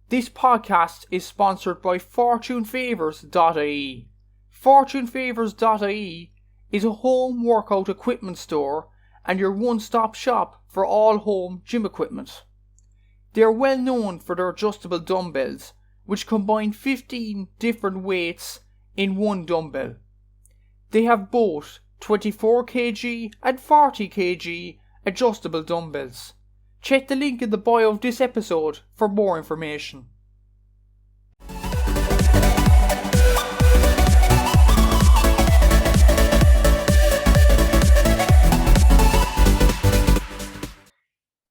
This podcast is sponsored by FortuneFavours.ie. FortuneFavours.ie is a home workout equipment store and your one-stop shop for all home gym equipment. They are well known for their adjustable dumbbells, which combine 15 different weights in one dumbbell. They have both 24 kg and 40 kg adjustable dumbbells. Check the link in the bio of this episode for more information.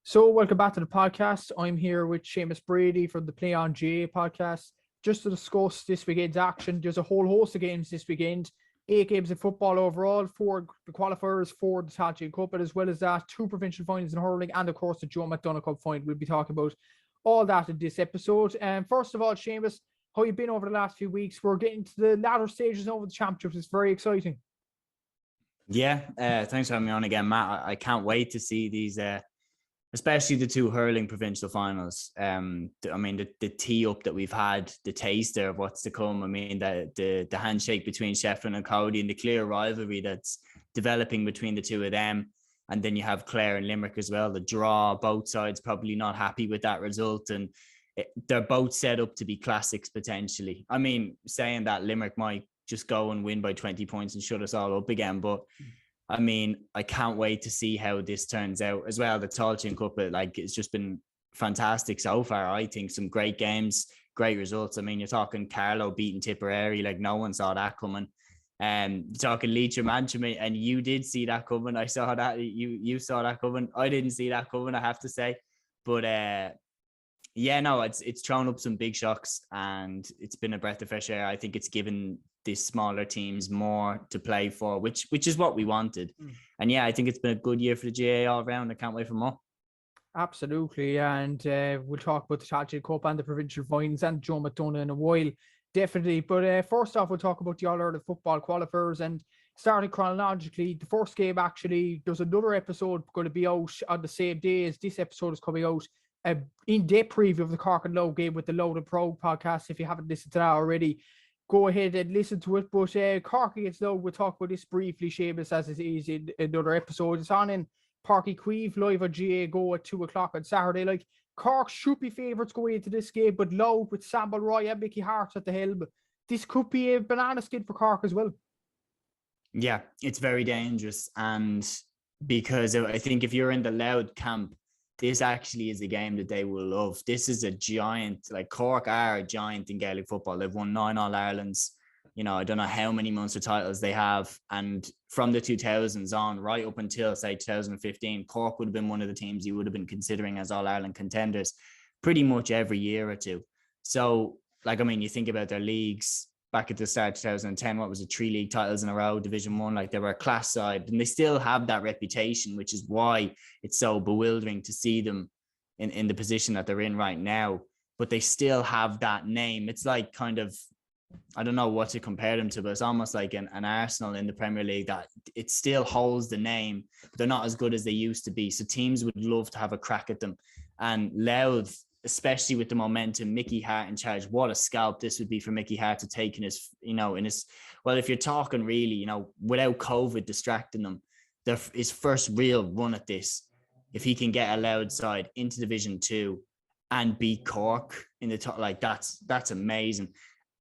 So, welcome back to the podcast. I'm here with Seamus Brady from the Play on GAA Podcast, just to discuss this weekend's action. There's a whole host of games this weekend. 8 games of football overall, 4 the qualifiers, 4 the Tailteann Cup, but as well as that, 2 provincial finals in hurling, and of course the Joe McDonagh Cup final. We'll be talking about all that in this episode. First of all, Seamus, how you been over the last few weeks? We're getting to the latter stages over the championships. It's very exciting. Yeah, thanks for having me on again, Matt. I can't wait to see these, especially the 2 hurling provincial finals. The tee up that we've had, the taster of what's to come. I mean, the handshake between Shefflin and Cody and the clear rivalry that's developing between the 2 of them. And then you have Clare and Limerick as well. The draw, both sides probably not happy with that result. And they're both set up to be classics potentially. I mean, saying that, Limerick might just go and win by 20 points and shut us all up again. But I mean, I can't wait to see how this turns out as well. The Tailteann Cup, it's just been fantastic so far. I think some great games, great results. I mean, you're talking Carlow beating Tipperary, like no one saw that coming. Talking Leitrim, Antrim, and you did see that coming. I saw that. You saw that coming. I didn't see that coming, I have to say. But it's thrown up some big shocks, and it's been a breath of fresh air. I think it's given these smaller teams more to play for, which is what we wanted. And yeah, I think it's been a good year for the GAA all around. I can't wait for more. Absolutely. And we'll talk about the Tailteann Cup and the provincial finals and Joe McDonagh in a while, definitely. But first off, we'll talk about the All-Ireland football qualifiers, and starting chronologically, the first game, actually, there's another episode going to be out on the same day as this episode is coming out, in-depth preview of the Cork and Loud game with the Loud and Proud podcast. If you haven't listened to that already, go ahead and listen to it. But Cork against Loud, we'll talk about this briefly, Seamus, as it is in another episode. It's on in Páirc Uí Chaoimh live on GAA Go at 2 o'clock on Saturday. Like, Cork should be favourites going into this game, but Loud with Sam Roy and Mickey Hart at the helm, this could be a banana skin for Cork as well. Yeah, it's very dangerous. And because I think if you're in the Loud camp, this actually is a game that they will love. This is a giant, like Cork are a giant in Gaelic football. They've won 9 All-Irelands. You know, I don't know how many Munster titles they have. And from the 2000s on, right up until, say, 2015, Cork would have been one of the teams you would have been considering as All-Ireland contenders pretty much every year or two. So, like, I mean, you think about their leagues back at the start of 2010, what was it, 3 league titles in a row, Division 1, like they were a class side, and they still have that reputation, which is why it's so bewildering to see them in the position that they're in right now. But they still have that name. It's like kind of, I don't know what to compare them to, but it's almost like an Arsenal in the Premier League, that it still holds the name, but they're not as good as they used to be. So teams would love to have a crack at them. And Louth, especially with the momentum, Mickey Hart in charge, what a scalp this would be for Mickey Hart to take in his, well, if you're talking really, without COVID distracting them, his first real run at this, if he can get a Louth side into Division 2 and beat Cork in the top, like that's amazing.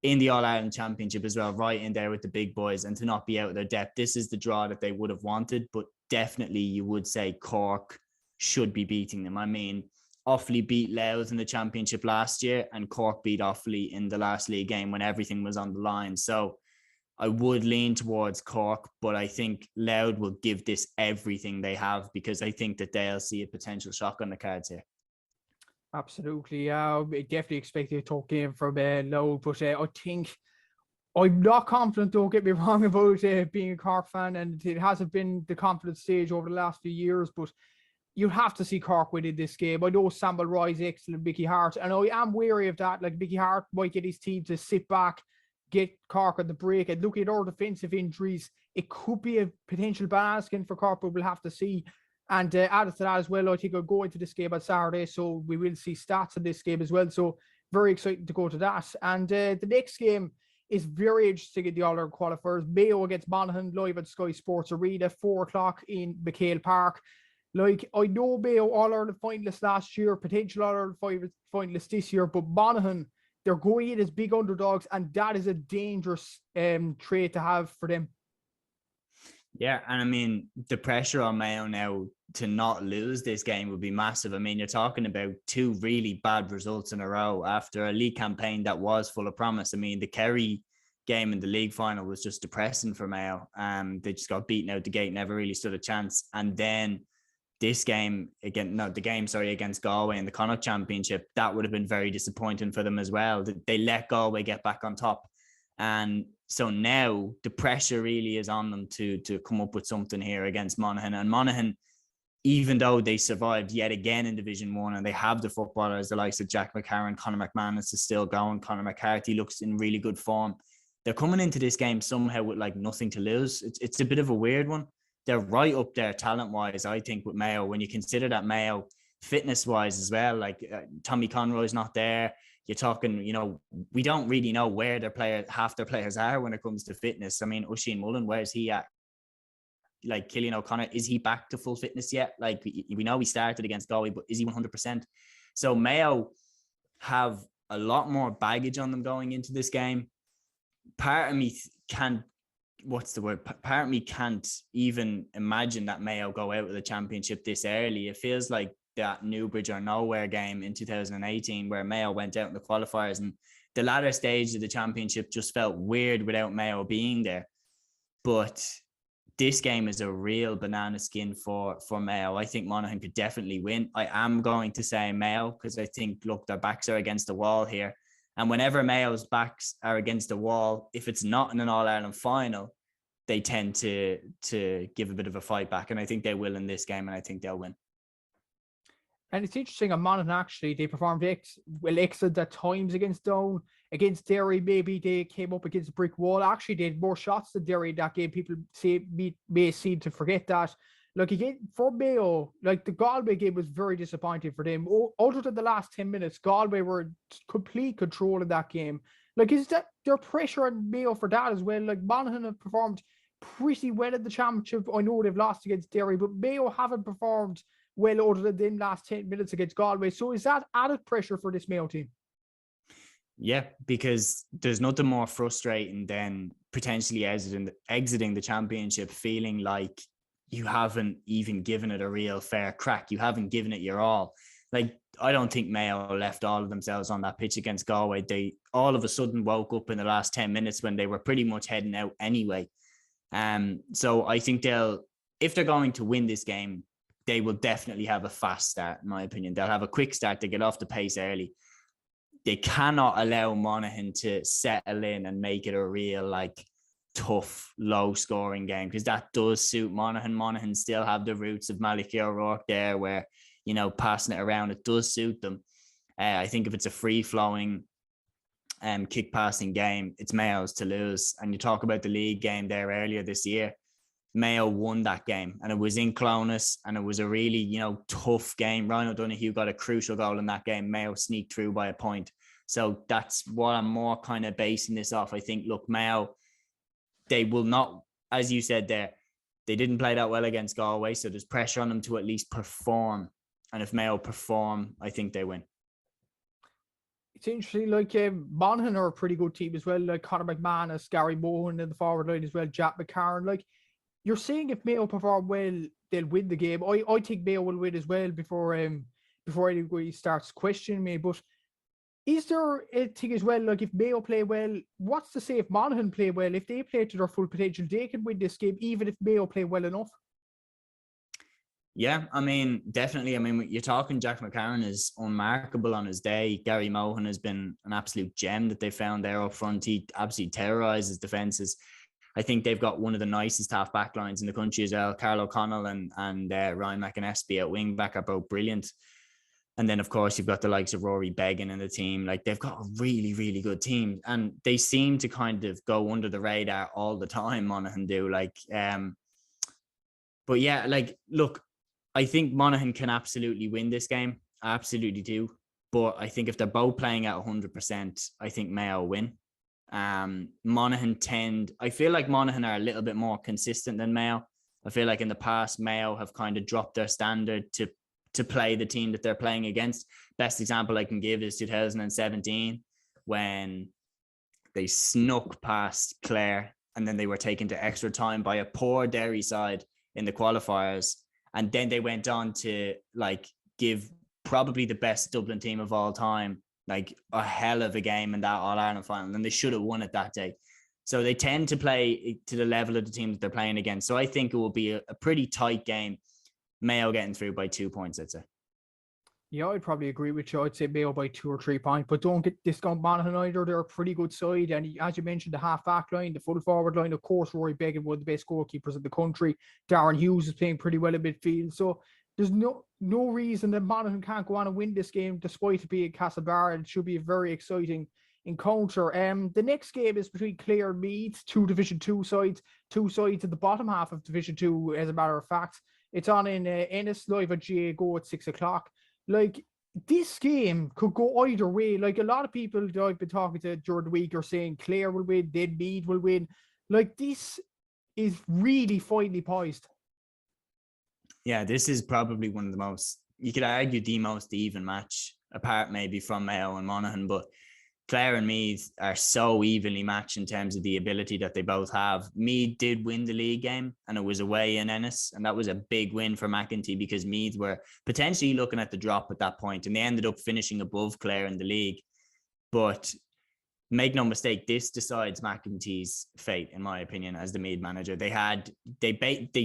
In the All-Ireland Championship as well, right in there with the big boys, and to not be out of their depth. This is the draw that they would have wanted, but definitely you would say Cork should be beating them. I mean, Offaly beat Louth in the championship last year, and Cork beat Offaly in the last league game when everything was on the line. So I would lean towards Cork, but I think Louth will give this everything they have, because I think that they'll see a potential shock on the cards here. Absolutely. I definitely expect a tough game from Louth, but I think I'm not confident, don't get me wrong, about being a Cork fan, and it hasn't been the confident stage over the last few years, but you have to see Cork win in this game. I know Sam Roy's excellent, Mickey Hart, and I am wary of that. Like, Mickey Hart might get his team to sit back, get Cork on the break, and looking at our defensive injuries, it could be a potential banana skin for Cork, but we'll have to see. And added to that as well, I think I'll go into this game on Saturday, so we will see stats in this game as well. So very excited to go to that. And the next game is very interesting in the All-Ireland qualifiers. Mayo against Monaghan, live at Sky Sports Arena, 4:00 in McHale Park. Like, I know Mayo All-Ireland finalists last year, potential All-Ireland finalists this year, but Monaghan, they're going in as big underdogs, and that is a dangerous trait to have for them. Yeah, and I mean, the pressure on Mayo now to not lose this game would be massive. I mean, you're talking about two really bad results in a row after a league campaign that was full of promise. I mean, the Kerry game in the league final was just depressing for Mayo. They just got beaten out the gate, never really stood a chance. And then this game against Galway in the Connacht Championship, that would have been very disappointing for them as well. They let Galway get back on top. And so now the pressure really is on them to come up with something here against Monaghan. And Monaghan, even though they survived yet again in Division 1 and they have the footballers, the likes of Jack McCarron, Conor McManus is still going, Conor McCarthy looks in really good form. They're coming into this game somehow with like nothing to lose. It's a bit of a weird one. They're right up there talent-wise, I think, with Mayo. When you consider that Mayo, fitness-wise as well, like Tommy Conroy's not there. You're talking, we don't really know where half their players are when it comes to fitness. I mean, Oisin Mullen, where's he at? Like Cillian O'Connor, is he back to full fitness yet? Like we know he started against Galway, but is he 100%? So Mayo have a lot more baggage on them going into this game. Part of me can't even imagine that Mayo go out of the championship this early. It feels like that Newbridge or nowhere game in 2018 where Mayo went out in the qualifiers, and the latter stage of the championship just felt weird without Mayo being there. But this game is a real banana skin for Mayo. I think Monaghan could definitely win. I am going to say Mayo because I think, look, their backs are against the wall here. And whenever Mayo's backs are against the wall, if it's not in an All-Ireland final, they tend to give a bit of a fight back. And I think they will in this game, and I think they'll win. And it's interesting, on Monaghan, actually, they performed excellent at times against Down. Against Derry, maybe they came up against a brick wall. Actually, they had more shots than Derry that game. People may seem to forget that. Like, again, for Mayo, like, the Galway game was very disappointing for them. Other than the last 10 minutes, Galway were in complete control in that game. Like, is that their pressure on Mayo for that as well? Like, Monaghan have performed pretty well in the championship. I know they've lost against Derry, but Mayo haven't performed well other than them last 10 minutes against Galway. So is that added pressure for this Mayo team? Yeah, because there's nothing more frustrating than potentially exiting the championship feeling like you haven't even given it a real fair crack. You haven't given it your all. Like, I don't think Mayo left all of themselves on that pitch against Galway. They all of a sudden woke up in the last 10 minutes when they were pretty much heading out anyway. So I think if they're going to win this game, they will definitely have a fast start, in my opinion. They'll have a quick start to get off the pace early. They cannot allow Monaghan to settle in and make it a real, like, tough, low-scoring game, because that does suit Monaghan. Monaghan still have the roots of Malachy O'Rourke there, where, passing it around, it does suit them. I think if it's a free-flowing kick passing game, it's Mayo's to lose. And you talk about the league game there earlier this year. Mayo won that game, and it was in Clonus, and it was a really, tough game. Ryan O'Donoghue got a crucial goal in that game. Mayo sneaked through by a point. So that's what I'm more kind of basing this off. I think, look, Mayo, they will not, as you said there, they didn't play that well against Galway, so there's pressure on them to at least perform. And if Mayo perform, I think they win. It's interesting, like, Monaghan are a pretty good team as well. Like Conor McManus, Gary Mohan in the forward line as well, Jack McCarron. Like, you're saying if Mayo perform well, they'll win the game. I think Mayo will win as well before anybody starts questioning me. But is there a thing as well, like, if Mayo play well, what's to say if Monaghan play well? If they play to their full potential, they can win this game, even if Mayo play well enough. Yeah, I mean, definitely. I mean, you're talking Jack McCarron is unmarkable on his day. Gary Mohan has been an absolute gem that they found there up front. He absolutely terrorizes defenses. I think they've got one of the nicest half back lines in the country as well. Carl O'Connell and Ryan McInnesby at wing back are both brilliant. And then, of course, you've got the likes of Rory Beggan in the team. Like, they've got a really, really good team. And they seem to kind of go under the radar all the time, Monaghan do. But yeah, like, look, I think Monaghan can absolutely win this game. I absolutely do. But I think if they're both playing at 100%, I think Mayo win. Monaghan I feel like Monaghan are a little bit more consistent than Mayo. I feel like in the past, Mayo have kind of dropped their standard to play the team that they're playing against. Best example I can give is 2017, when they snuck past Clare and then they were taken to extra time by a poor Derry side in the qualifiers. And then they went on to like give probably the best Dublin team of all time like a hell of a game in that All-Ireland final, and they should have won it that day. So they tend to play to the level of the team that they're playing against. So I think it will be a pretty tight game. Mayo getting through by 2 points, I'd say. Yeah, I'd probably agree with you. I'd say Mayo by 2 or 3 points, but don't get discount Monaghan either. They're a pretty good side. And as you mentioned, the half-back line, the full forward line, of course, Rory Beggan, one of the best goalkeepers in the country. Darren Hughes is playing pretty well in midfield. So there's no reason that Monaghan can't go on and win this game, despite it being Castlebar. It should be a very exciting encounter. The next game is between Clare and Meath, two Division 2 sides, two sides at the bottom half of Division 2, as a matter of fact. It's on in Ennis, live at GAA Go at 6 o'clock. Like, this game could go either way. Like, a lot of people that I've been talking to during the week are saying Clare will win, then Meath will win. Like, this is really finely poised. Yeah, this is probably one of the most, you could argue the most even match, apart maybe from Mayo and Monaghan, but Clare and Meath are so evenly matched in terms of the ability that they both have. Meath did win the league game, and it was away in Ennis, and that was a big win for McEntee because Meath were potentially looking at the drop at that point, and they ended up finishing above Clare in the league. But make no mistake, this decides McEntee's fate, in my opinion, as the Meath manager. They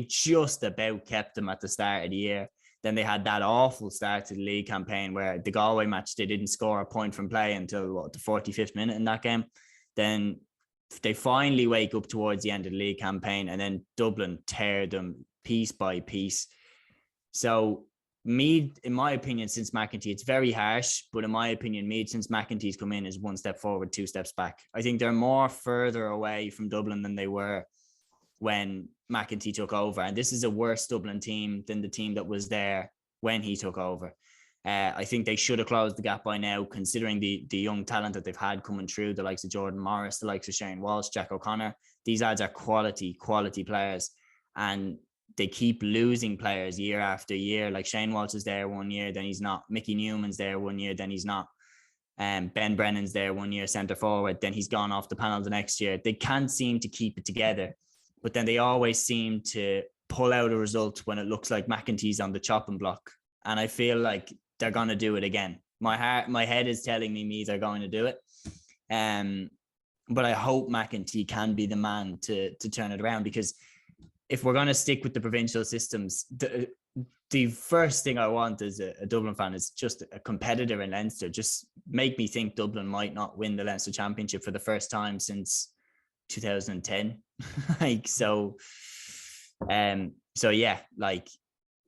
just about kept him at the start of the year. Then they had that awful start to the league campaign where the Galway match, they didn't score a point from play until the 45th minute in that game. Then they finally wake up towards the end of the league campaign, and then Dublin tear them piece by piece. So Meath, in my opinion, since McEntee, it's very harsh, but in my opinion, Meath, since McEntee's come in, is 1 step forward, 2 steps back. I think they're more further away from Dublin than they were when McEntee took over. And this is a worse Dublin team than the team that was there when he took over. I think they should have closed the gap by now, considering the young talent that they've had coming through, the likes of Jordan Morris, the likes of Shane Walsh, Jack O'Connor. These lads are quality players, and they keep losing players year after year. Like Shane Walsh is there 1 year, then he's not. Mickey Newman's there 1 year, then he's not. Ben Brennan's there 1 year, centre forward, then he's gone off the panel the next year. They can't seem to keep it together, but then they always seem to pull out a result when it looks like McEntee's on the chopping block. And I feel like they're going to do it again. My head is telling me they're going to do it. But I hope McEntee can be the man to turn it around, because if we're going to stick with the provincial systems, the first thing I want as a Dublin fan is just a competitor in Leinster. Just make me think Dublin might not win the Leinster Championship for the first time since 2010. So yeah, like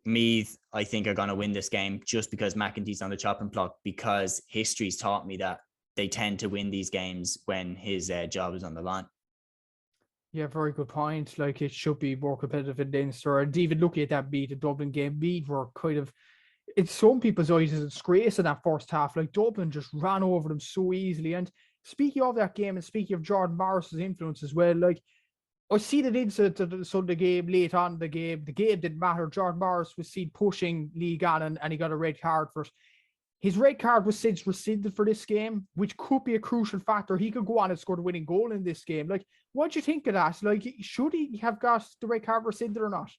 Meath, I think, are going to win this game just because McEntee's on the chopping block, because history's taught me that they tend to win these games when his job is on the line. Yeah, very good point. Like, it should be more competitive in Leinster. And even looking at that Meath and Dublin game, Meath were kind of, in some people's eyes, a disgrace in that first half. Like, Dublin just ran over them so easily. And speaking of that game, and speaking of Jordan Morris's influence as well, like, I see that into the Sunday game, late on in the game didn't matter. Jordan Morris was seen pushing Lee Gannon, and he got a red card for it. His red card was since rescinded for this game, which could be a crucial factor. He could go on and score the winning goal in this game. Like, what do you think of that? Like, should he have got the red card rescinded or not?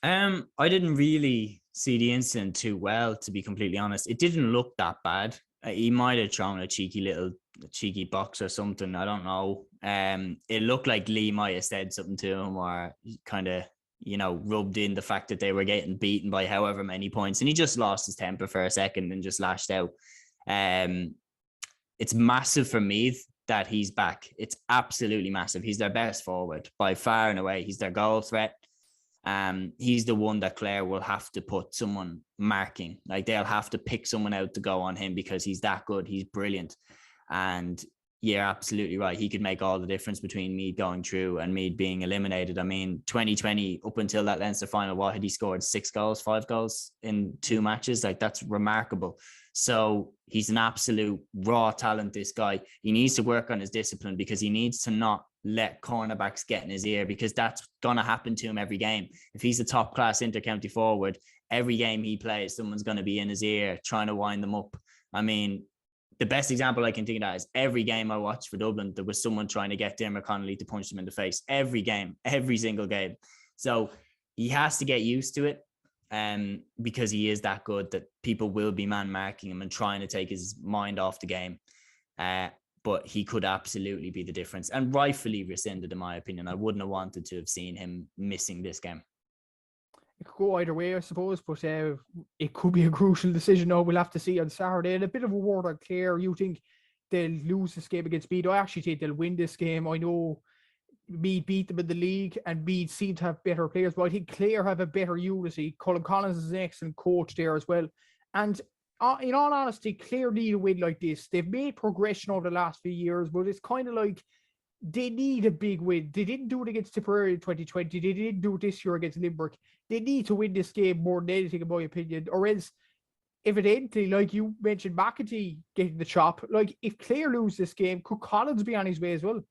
I didn't really see the incident too well, to be completely honest. It didn't look that bad. He might have thrown a cheeky box or something. I don't know. It looked like Lee might have said something to him, or kind of, rubbed in the fact that they were getting beaten by however many points, and he just lost his temper for a second and just lashed out. It's massive for Meath that he's back. It's absolutely massive. He's their best forward by far and away. He's their goal threat. He's the one that Clare will have to put someone marking. Like, they'll have to pick someone out to go on him because he's that good. He's brilliant. And you're absolutely right. He could make all the difference between Meath going through and Meath being eliminated. I mean, 2020, up until that Leinster final, what had he scored? 5 goals in 2 matches? Like, that's remarkable. So he's an absolute raw talent, this guy. He needs to work on his discipline because he needs to not let cornerbacks get in his ear, because that's going to happen to him every game. If he's a top class inter-county forward, every game he plays, someone's going to be in his ear trying to wind them up. I mean, the best example I can think of that is every game I watched for Dublin, there was someone trying to get Dermot Connolly to punch them in the face. Every game, every single game. So he has to get used to it, because he is that good that people will be man marking him and trying to take his mind off the game. But he could absolutely be the difference, and rightfully rescinded, in my opinion. I wouldn't have wanted to have seen him missing this game. It could go either way, I suppose, but it could be a crucial decision. Now we'll have to see on Saturday. And a bit of a word on Clare. You think they'll lose this game against Meath? I actually think they'll win this game. I know Meath beat them in the league, and Meath seem to have better players, but I think Clare have a better unity. Colin Collins is an excellent coach there as well. And in all honesty, Clare need a win like this. They've made progression over the last few years, but it's kind of like they need a big win. They didn't do it against Tipperary in 2020. They didn't do it this year against Limerick. They need to win this game more than anything, in my opinion. Or else, evidently, like you mentioned, McEntee getting the chop. Like, if Clare lose this game, could Collins be on his way as well?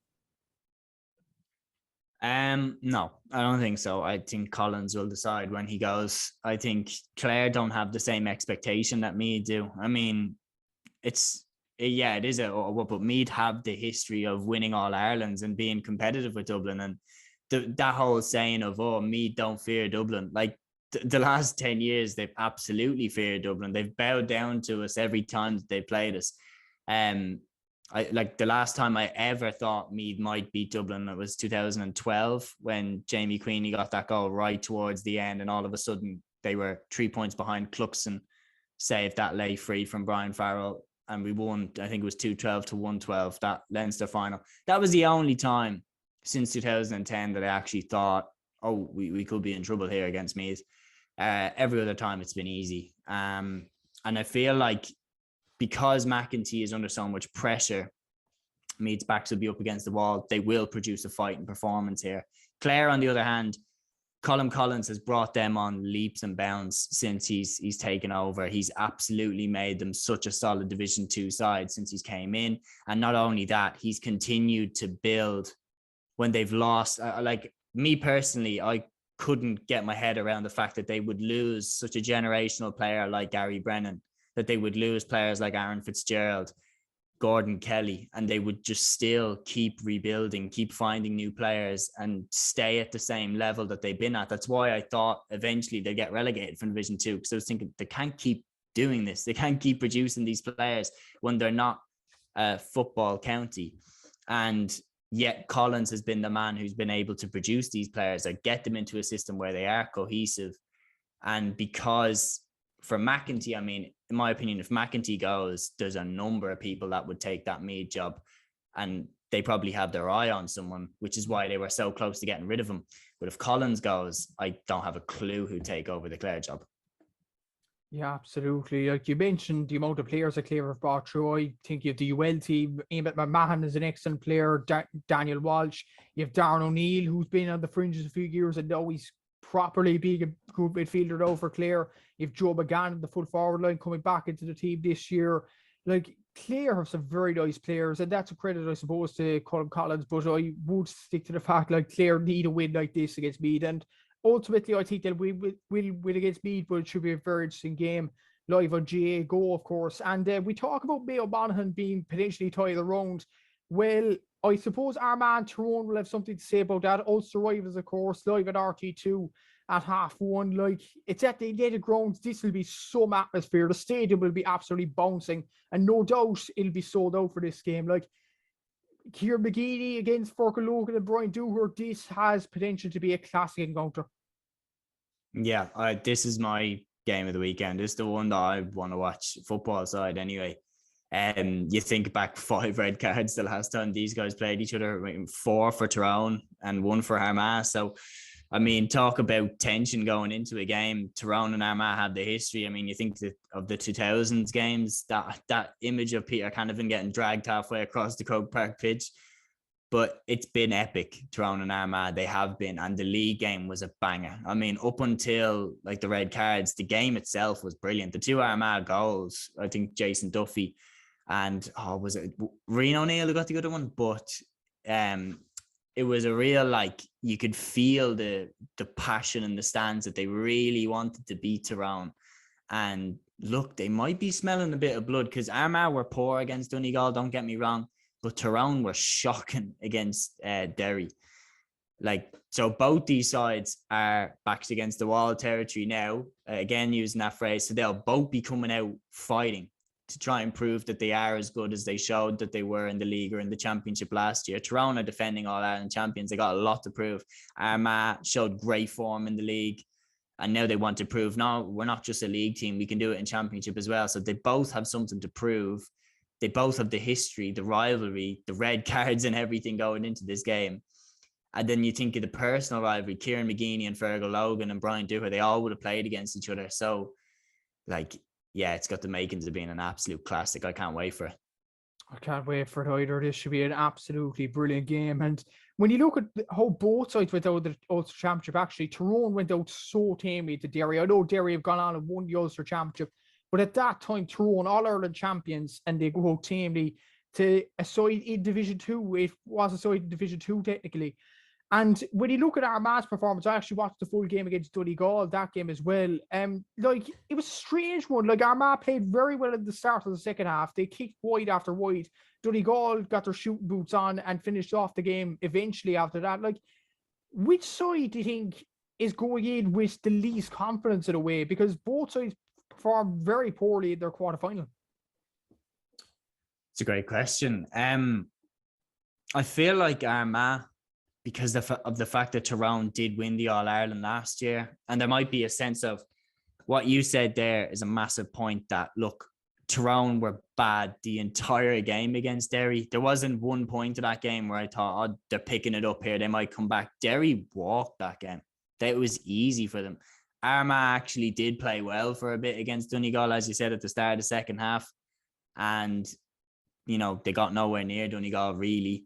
No, I don't think so. I think Collins will decide when he goes. I think Clare don't have the same expectation that Meath do. I mean, it is but Meath have the history of winning All Irelands and being competitive with Dublin, and that whole saying of, oh, Meath don't fear Dublin. Like the last 10 years, they've absolutely feared Dublin. They've bowed down to us every time that they played us. I like the last time I ever thought Meath might beat Dublin, it was 2012 when Jamie Queenie got that goal right towards the end, and all of a sudden they were 3 points behind. Cluiche saved that lay free from Brian Farrell, and we won. I think it was 2-12 to 1-12, that Leinster final. That was the only time since 2010 that I actually thought, oh, we could be in trouble here against Meath. Every other time it's been easy. And I feel like because McEntee is under so much pressure, Meath's backs will be up against the wall. They will produce a fighting performance here. Clare, on the other hand, Colin Collins has brought them on leaps and bounds since he's taken over. He's absolutely made them such a solid Division 2 side since he's came in. And not only that, he's continued to build when they've lost. Like me personally, I couldn't get my head around the fact that they would lose such a generational player like Gary Brennan, that they would lose players like Aaron Fitzgerald, Gordon Kelly, and they would just still keep rebuilding, keep finding new players and stay at the same level that they've been at. That's why I thought eventually they'd get relegated from Division 2, because I was thinking they can't keep doing this. They can't keep producing these players when they're not a football county. And yet Collins has been the man who's been able to produce these players or get them into a system where they are cohesive. And because for McEntee, I mean, in my opinion, if McEntee goes, there's a number of people that would take that Meath job, and they probably have their eye on someone, which is why they were so close to getting rid of him. But if Collins goes, I don't have a clue who'd take over the Clare job. Yeah, absolutely. Like you mentioned, the amount of players that Clare have brought through. I think you have the UL team. Emmett McMahon is an excellent player. Daniel Walsh. You have Darren O'Neill, who's been on the fringes a few years, and now he's properly being a good midfielder now for Clare. You have Joe McDonagh, the full forward line, coming back into the team this year. Like, Clare have some very nice players, and that's a credit, I suppose, to Colin Collins. But I would stick to the fact, like, Clare need a win like this against Meath. And ultimately, I think that we will win against Meath, but it should be a very interesting game live on GAA Go, of course. And we talk about Mayo Monaghan being potentially tied around. Well, I suppose Armagh and Tyrone will have something to say about that. Ulster rivals, of course, live at RT2 at 1:30. Like, it's at the native grounds. This will be some atmosphere. The stadium will be absolutely bouncing, and no doubt it'll be sold out for this game. Like, Kieran McGeady against Fergal Logan and Brian Dooher, this has potential to be a classic encounter. Yeah, this is my game of the weekend. This is the one that I want to watch, football side anyway. You think back 5 red cards the last time these guys played each other, 4 for Tyrone and 1 for Armagh. So, I mean, talk about tension going into a game. Tyrone and Armagh have the history. I mean, you think of the 2000s games, that image of Peter Canavan getting dragged halfway across the Croke Park pitch, But it's been epic, Tyrone and Armagh. They have been. And the league game was a banger. I mean, up until like the red cards, the game itself was brilliant. The 2 Armagh goals, I think Jason Duffy and, was it Rian O'Neill who got the other one? But it was a real, like, you could feel the passion in the stands that they really wanted to beat Tyrone. And look, they might be smelling a bit of blood, because Armagh were poor against Donegal, don't get me wrong, but Tyrone were shocking against Derry. Like, so both these sides are backs against the wall territory now, again using that phrase. So they'll both be coming out fighting to try and prove that they are as good as they showed that they were in the league or in the championship last year. Tyrone are defending All-Ireland champions. They got a lot to prove. Armagh showed great form in the league, and now they want to prove, no, we're not just a league team. We can do it in championship as well. So they both have something to prove. They both have the history, the rivalry, the red cards and everything going into this game. And then you think of the personal rivalry, Kieran McGeeney and Fergal Logan and Brian Duher, they all would have played against each other. So, like, yeah, it's got the makings of being an absolute classic. I can't wait for it. I can't wait for it either. This should be an absolutely brilliant game. And when you look at how both sides went out the Ulster Championship, actually, Tyrone went out so tamely to Derry. I know Derry have gone on and won the Ulster Championship, but at that time, Tyrone, All-Ireland champions, and they go out tamely to a side in Division 2. It was a side in Division 2, technically. And when you look at Armagh's performance, I actually watched the full game against Donegal, that game as well. Like, it was a strange one. Like, Armagh played very well at the start of the second half. They kicked wide after wide. Donegal got their shooting boots on and finished off the game eventually after that. Like, which side do you think is going in with the least confidence in a way? Because both sides performed very poorly in their quarterfinal. It's a great question. I feel like Armagh, because of the fact that Tyrone did win the All-Ireland last year. And there might be a sense of what you said there is a massive point that, look, Tyrone were bad the entire game against Derry. There wasn't one point of that game where I thought, oh, they're picking it up here, they might come back. Derry walked that game. It was easy for them. Armagh actually did play well for a bit against Donegal, as you said, at the start of the second half. And, you know, they got nowhere near Donegal, really.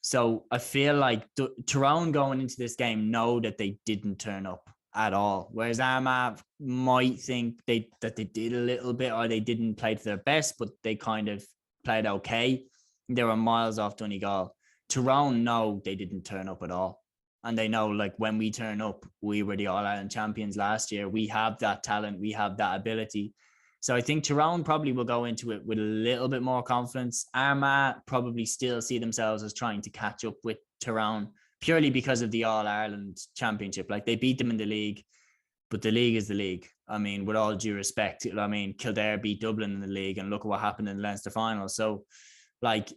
So I feel like Tyrone going into this game know that they didn't turn up at all. Whereas Armagh might think that they did a little bit, or they didn't play to their best, but they kind of played okay. They were miles off Donegal. Tyrone know they didn't turn up at all. And they know, like, when we turn up, we were the All-Ireland champions last year. We have that talent. We have that ability. So I think Tyrone probably will go into it with a little bit more confidence. Armagh probably still see themselves as trying to catch up with Tyrone purely because of the All-Ireland Championship. Like, they beat them in the league, but the league is the league. I mean, with all due respect, I mean, Kildare beat Dublin in the league, and look at what happened in the Leinster final. So, like,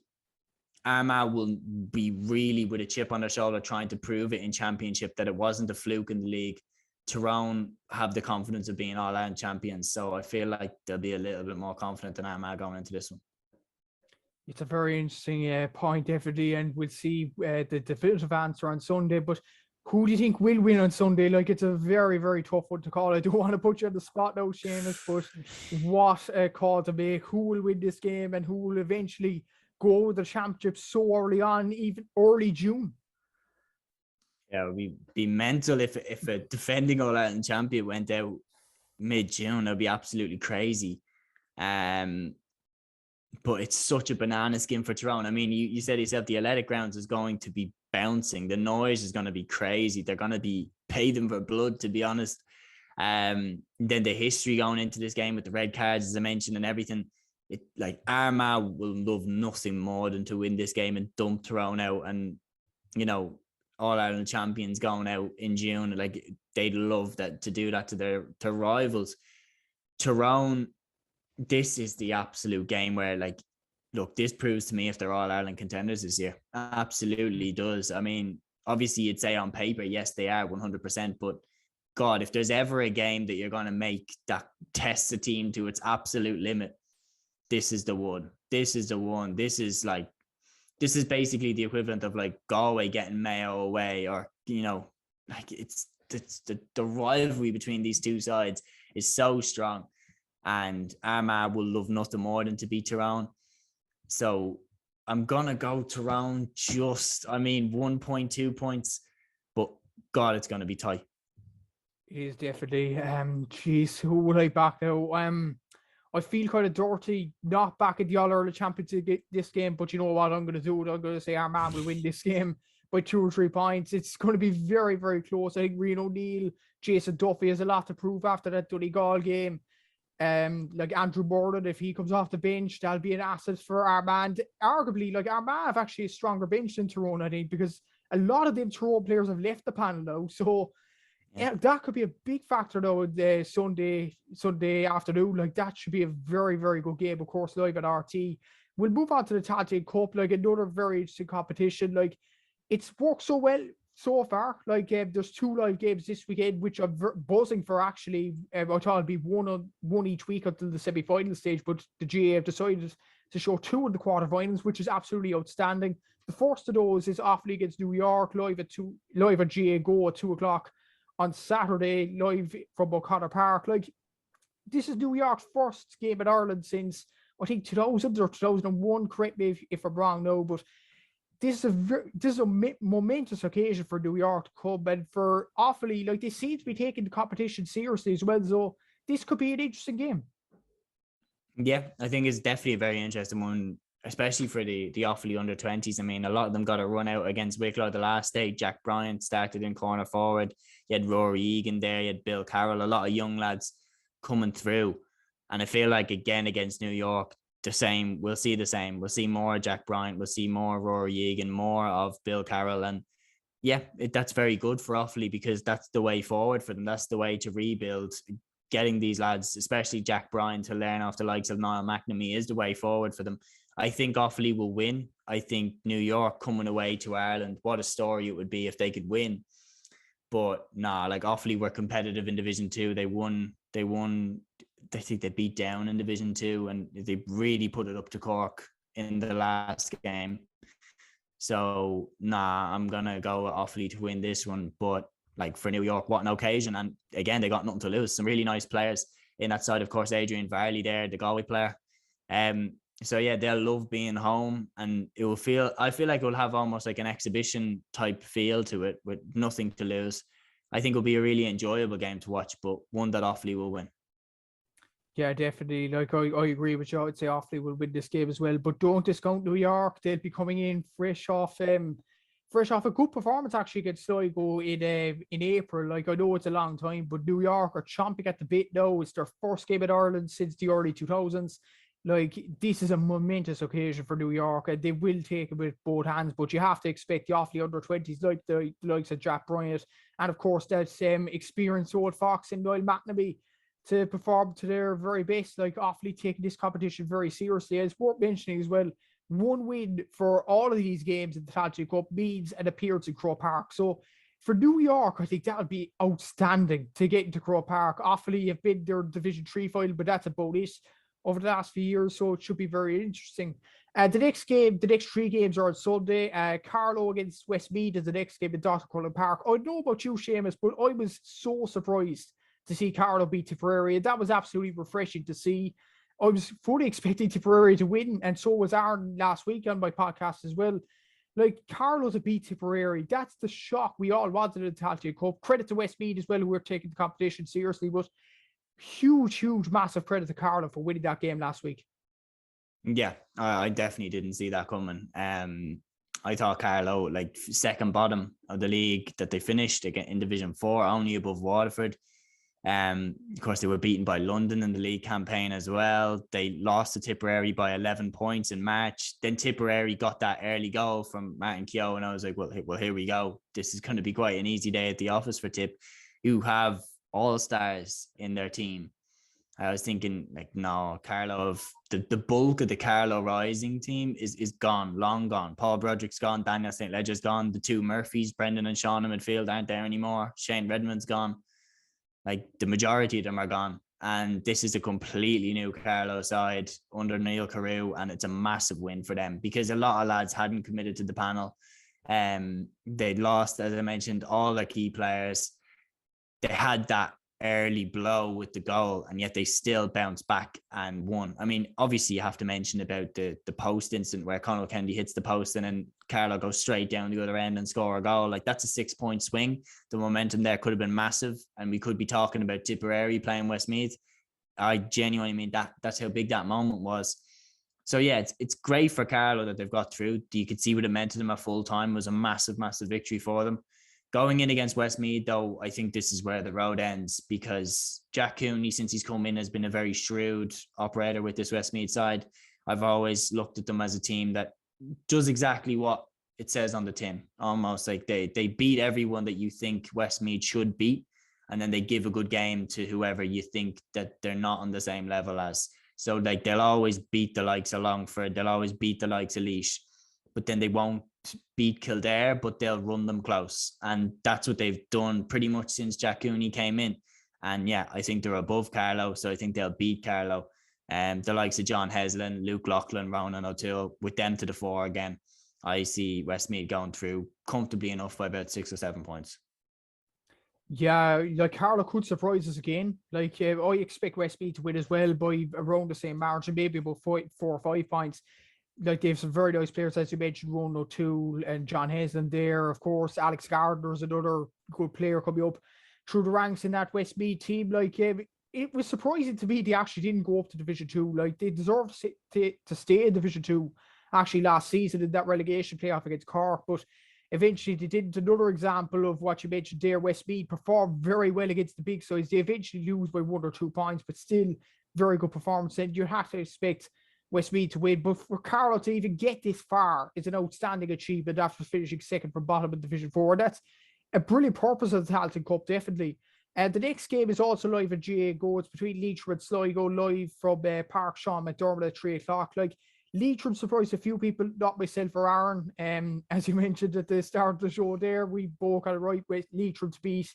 Armagh will be really with a chip on their shoulder trying to prove it in Championship that it wasn't a fluke in the league. Tyrone have the confidence of being All-Ireland champions. So I feel like they'll be a little bit more confident than Armagh going into this one. It's a very interesting point, definitely, and we'll see the definitive answer on Sunday. But who do you think will win on Sunday? Like, it's a very, very tough one to call. I don't want to put you on the spot now, Seamus, but what a call to make. Who will win this game, and who will eventually go the championship so early on, even early June? Yeah, it would be mental if a defending All-Ireland champion went out mid-June. It would be absolutely crazy. But it's such a banana skin for Tyrone. I mean, you said yourself, the athletic grounds is going to be bouncing. The noise is going to be crazy. They're going to be pay them for blood, to be honest. Then the history going into this game with the red cards, as I mentioned, and everything. It, like, Armagh will love nothing more than to win this game and dump Tyrone out. And, you know, All-Ireland champions going out in June, like, they'd love that, to do that to their rivals. Tyrone, this is the absolute game where, like, look, this proves to me if they're All-Ireland contenders this year. Absolutely does. I mean, obviously you'd say on paper, yes, they are 100%, but God, if there's ever a game that you're going to make that tests a team to its absolute limit, this is the one. This is the one. This is basically the equivalent of, like, Galway getting Mayo away, or, you know, like, it's the rivalry between these two sides is so strong, and Armagh will love nothing more than to beat Tyrone. So I'm going to go Tyrone 1.2 points, but God, it's going to be tight. It is definitely. Jeez, who will I back now? I feel kind of dirty not back at the All-Ireland Championship this game, but you know what I'm going to do? I'm going to say Armagh will win this game by 2 or 3 points. It's going to be very, very close. I think Rian O'Neill, Jason Duffy has a lot to prove after that Donegal game. Like Andrew Borden, if he comes off the bench, that'll be an asset for Armagh. Arguably, like Armagh have actually a stronger bench than Tyrone, I think, because a lot of them Tyrone players have left the panel now. So yeah, that could be a big factor though. The Sunday afternoon, like that should be a very, very good game. Of course, live at RT. We'll move on to the Tailteann Cup, like another very interesting competition. Like it's worked so well so far. Like there's 2 live games this weekend, which I'm buzzing for. Actually, I thought it'd be one each week until the semi-final stage, but the GAA have decided to show 2 in the quarterfinals, which is absolutely outstanding. The first of those is Offaly against New York, live at GAA Go at 2:00 on Saturday, live from O'Connor Park. Like this is New York's first game in Ireland since I think 2000 or 2001. Correct me if I'm wrong now, but this is a momentous occasion for New York to come, and for Offaly, like they seem to be taking the competition seriously as well. So this could be an interesting game. Yeah, I think it's definitely a very interesting one, especially for the Offaly under-20s. I mean, a lot of them got a run out against Wicklow the last day. Jack Bryant started in corner forward. You had Rory Egan there. You had Bill Carroll. A lot of young lads coming through. And I feel like, again, against New York, the same. We'll see more Jack Bryant. We'll see more Rory Egan, more of Bill Carroll. And yeah, that's very good for Offaly because that's the way forward for them. That's the way to rebuild. Getting these lads, especially Jack Bryant, to learn off the likes of Niall McNamee is the way forward for them. I think Offaly will win. I think New York coming away to Ireland, what a story it would be if they could win. But like Offaly were competitive in Division 2. They won. I think they beat down in Division 2 and they really put it up to Cork in the last game. So I'm going to go with Offaly to win this one. But like for New York, what an occasion. And again, they got nothing to lose. Some really nice players in that side. Of course, Adrian Varley there, the Galway player. So yeah, they'll love being home, and I feel like it will have almost like an exhibition type feel to it with nothing to lose. I think it'll be a really enjoyable game to watch, but one that Offaly will win. Yeah, definitely. Like I agree with you. I'd say Offaly will win this game as well, but don't discount New York. They'll be coming in fresh off a good performance actually against Sligo in April. Like I know it's a long time, but New York are chomping at the bit now. It's their first game in Ireland since the early 2000s. Like this is a momentous occasion for New York, and they will take it with both hands. But you have to expect the Offaly under-20s, like the likes of Jack Bryant, and of course that experienced old fox and Niall McNamee to perform to their very best. Like Offaly taking this competition very seriously. It's worth mentioning as well, one win for all of these games in the Tailteann Cup means an appearance in Croke Park. So for New York, I think that would be outstanding to get into Croke Park. Offaly have been their Division 3 final, but that's about it over the last few years, so it should be very interesting. The next 3 games are on Sunday. Carlow against Westmeath is the next game in Dr. Cullen Park. I know about you, Seamus, but I was so surprised to see Carlow beat Tipperary. That was absolutely refreshing to see. I was fully expecting Tipperary to win, and so was Aaron last week on my podcast as well. Like, Carlow to beat Tipperary, that's the shock we all wanted in the Tailteann Cup. Credit to Westmeath as well, who were taking the competition seriously, but huge, massive credit to Carlow for winning that game last week. Yeah, I definitely didn't see that coming. I thought Carlow, like second bottom of the league, that they finished again in Division 4, only above Waterford. Of course, they were beaten by London in the league campaign as well. They lost to Tipperary by 11 points in March. Then Tipperary got that early goal from Martin Keogh, and I was like, well, here we go. This is going to be quite an easy day at the office for Tip, who have all-stars in their team. I was thinking, like, no, Carlow, the bulk of the Carlow Rising team is gone, long gone. Paul Broderick's gone, Daniel St. Ledger's gone, the 2 Murphys, Brendan and Sean in midfield, aren't there anymore. Shane Redmond's gone. Like, the majority of them are gone. And this is a completely new Carlow side under Neil Carew, and it's a massive win for them because a lot of lads hadn't committed to the panel. They'd lost, as I mentioned, all their key players. They had that early blow with the goal, and yet they still bounced back and won. I mean, obviously you have to mention about the post incident where Conor Kennedy hits the post and then Carlow goes straight down the other end and score a goal. Like, that's a 6-point swing. The momentum there could have been massive, and we could be talking about Tipperary playing Westmeath. I genuinely mean that's how big that moment was. So yeah, it's great for Carlow that they've got through. You could see what it meant to them at full time. It was a massive victory for them. Going in against Westmeath, though, I think this is where the road ends, because Jack Cooney, since he's come in, has been a very shrewd operator with this Westmeath side. I've always looked at them as a team that does exactly what it says on the tin. Almost like they beat everyone that you think Westmeath should beat, and then they give a good game to whoever you think that they're not on the same level as. So like, they'll always beat the likes of Longford, they'll always beat the likes of Laois, but then they won't beat Kildare, but they'll run them close. And that's what they've done pretty much since Jack Cooney came in. And yeah, I think they're above Carlow, so I think they'll beat Carlow. The likes of John Heslin, Luke Loughlin, Ronan O'Toole, with them to the fore again, I see Westmeath going through comfortably enough by about 6 or 7 points. Yeah, like, Carlow could surprise us again. Like, I expect Westmeath to win as well by around the same margin, maybe about 4 or 5 points. Like, they have some very nice players, as you mentioned, Ronan O'Toole and John Heslin there. Of course, Alex Gardner is another good player coming up through the ranks in that Westmeath team. Like, it was surprising to me they actually didn't go up to Division 2. Like, they deserved to stay in Division 2 actually last season in that relegation playoff against Cork, but eventually they didn't. Another example of what you mentioned there, Westmeath performed very well against the big sides. They eventually lose by 1 or 2 points, but still very good performance. And you have to expect Westmeath to win. But for Carlow to even get this far is an outstanding achievement after finishing second from bottom in Division 4. That's a brilliant purpose of the Tailteann Cup, definitely. And the next game is also live at GAA Go. It's between Leitrim and Sligo, live from Park Sean McDermott at 3 o'clock. Like, Leitrim surprised a few people, not myself or Aaron. As you mentioned at the start of the show there, we both got it right with Leitrim to beat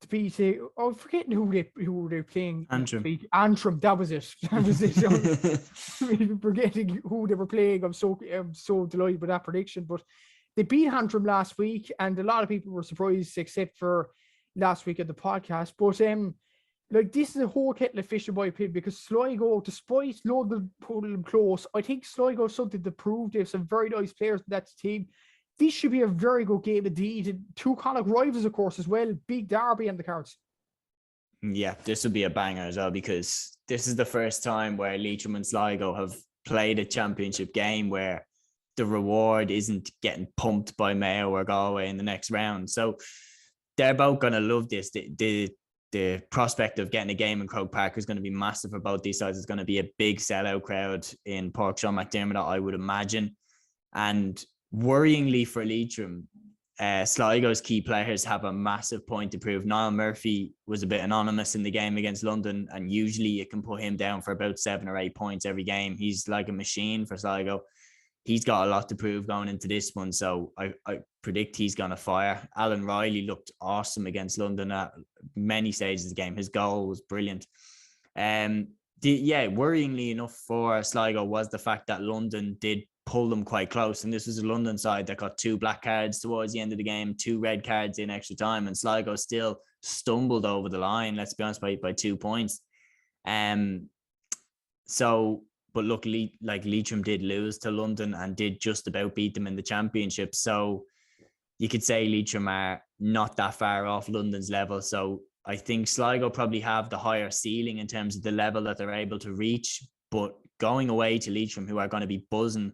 forgetting who they're playing. Antrim, that was it. Forgetting who they were playing. I'm so delighted with that prediction. But they beat Antrim last week, and a lot of people were surprised, except for last week at the podcast. But like, this is a whole kettle of fish in my opinion, because Sligo, despite London putting them close, I think Sligo is something to prove. They have some very nice players in that team. This should be a very good game indeed. And 2 Connacht rivals, of course, as well. Big derby on the cards. Yeah, this would be a banger as well, because this is the first time where Leitrim and Sligo have played a championship game where the reward isn't getting pumped by Mayo or Galway in the next round. So they're both going to love this. The prospect of getting a game in Croke Park is going to be massive for both these sides. It's going to be a big sellout crowd in Park Sean McDermott, I would imagine. And worryingly for Leitrim, Sligo's key players have a massive point to prove. Niall Murphy was a bit anonymous in the game against London, and usually you can put him down for about 7 or 8 points every game. He's like a machine for Sligo. He's got a lot to prove going into this one, so I predict he's going to fire. Alan Riley looked awesome against London at many stages of the game. His goal was brilliant. Worryingly enough for Sligo was the fact that London did pull them quite close, and this was a London side that got 2 black cards towards the end of the game, 2 red cards in extra time, and Sligo still stumbled over the line, let's be honest, by 2 points. But luckily, like, Leitrim did lose to London and did just about beat them in the championship. So you could say Leitrim are not that far off London's level. So I think Sligo probably have the higher ceiling in terms of the level that they're able to reach. But going away to Leitrim, who are going to be buzzing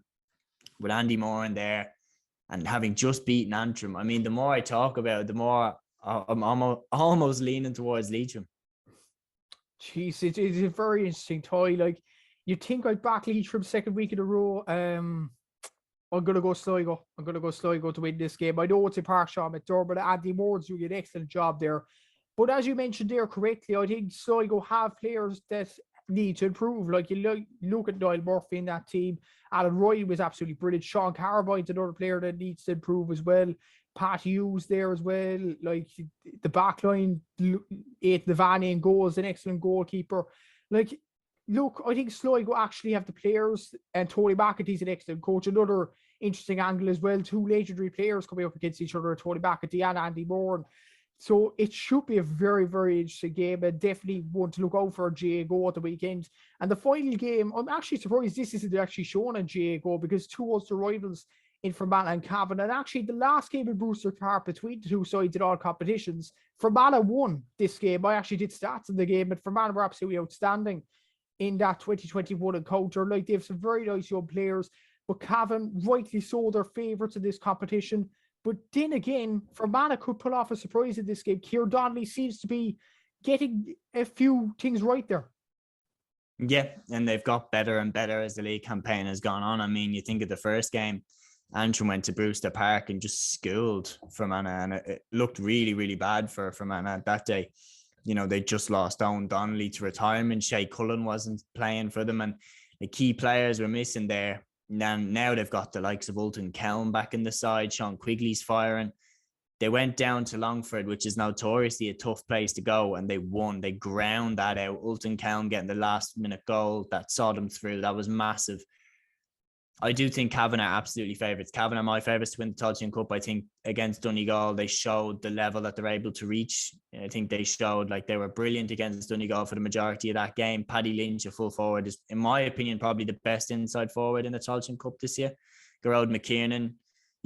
with Andy Moore in there and having just beaten Antrim, I mean, the more I talk about it, the more I'm almost leaning towards Leitrim. Jeez, it's a very interesting tie. Like, you think I'd back Leitrim second week in a row. I'm going to go Sligo. I'm going to go Sligo to win this game. I know it's in Park Sean McDermott. Andy Moore's doing an excellent job there. But as you mentioned there correctly, I think Sligo have players that need to improve. Like, you look at Niall Murphy in that team. Alan Ryan was absolutely brilliant. Sean Carbine's another player that needs to improve as well. Pat Hughes there as well. Like, the backline, Eight Navani in goals, an excellent goalkeeper. Like, look, I think Sligo actually have the players, and Tony McEntee's an excellent coach. Another interesting angle as well. 2 legendary players coming up against each other, Tony McEntee and Andy Moore. And So it should be a very, very interesting game, and definitely one to look out for GAA Go at the weekend. And the final game, I'm actually surprised this isn't actually shown on GAA Go, because two Ulster rivals in Fermanagh and Cavan. And actually, the last game in Brewster Park between the two sides in all competitions, Fermanagh won this game. I actually did stats in the game, but Fermanagh were absolutely outstanding in that 2021 encounter. Like, they have some very nice young players, but Cavan, rightly so, they're favourites in this competition. But then again, Fermanagh could pull off a surprise in this game. Ciara Donnelly seems to be getting a few things right there. Yeah, and they've got better and better as the league campaign has gone on. I mean, you think of the first game, Antrim went to Brewster Park and just schooled Fermanagh, and it looked really, really bad for Fermanagh that day. You know, they just lost Owen Donnelly to retirement. Shay Cullen wasn't playing for them, and the key players were missing there. Now they've got the likes of Ulton Kelm back in the side. Sean Quigley's firing. They went down to Longford, which is notoriously a tough place to go, and they won. They ground that out. Ulton Kelm getting the last minute goal that saw them through. That was massive. I do think Cavan are absolutely favourites. Cavan are my favourites to win the Tailteann Cup. I think against Donegal, they showed the level that they're able to reach. I think they showed like they were brilliant against Donegal for the majority of that game. Paddy Lynch, a full forward, is, in my opinion, probably the best inside forward in the Tailteann Cup this year. Gerard McKiernan,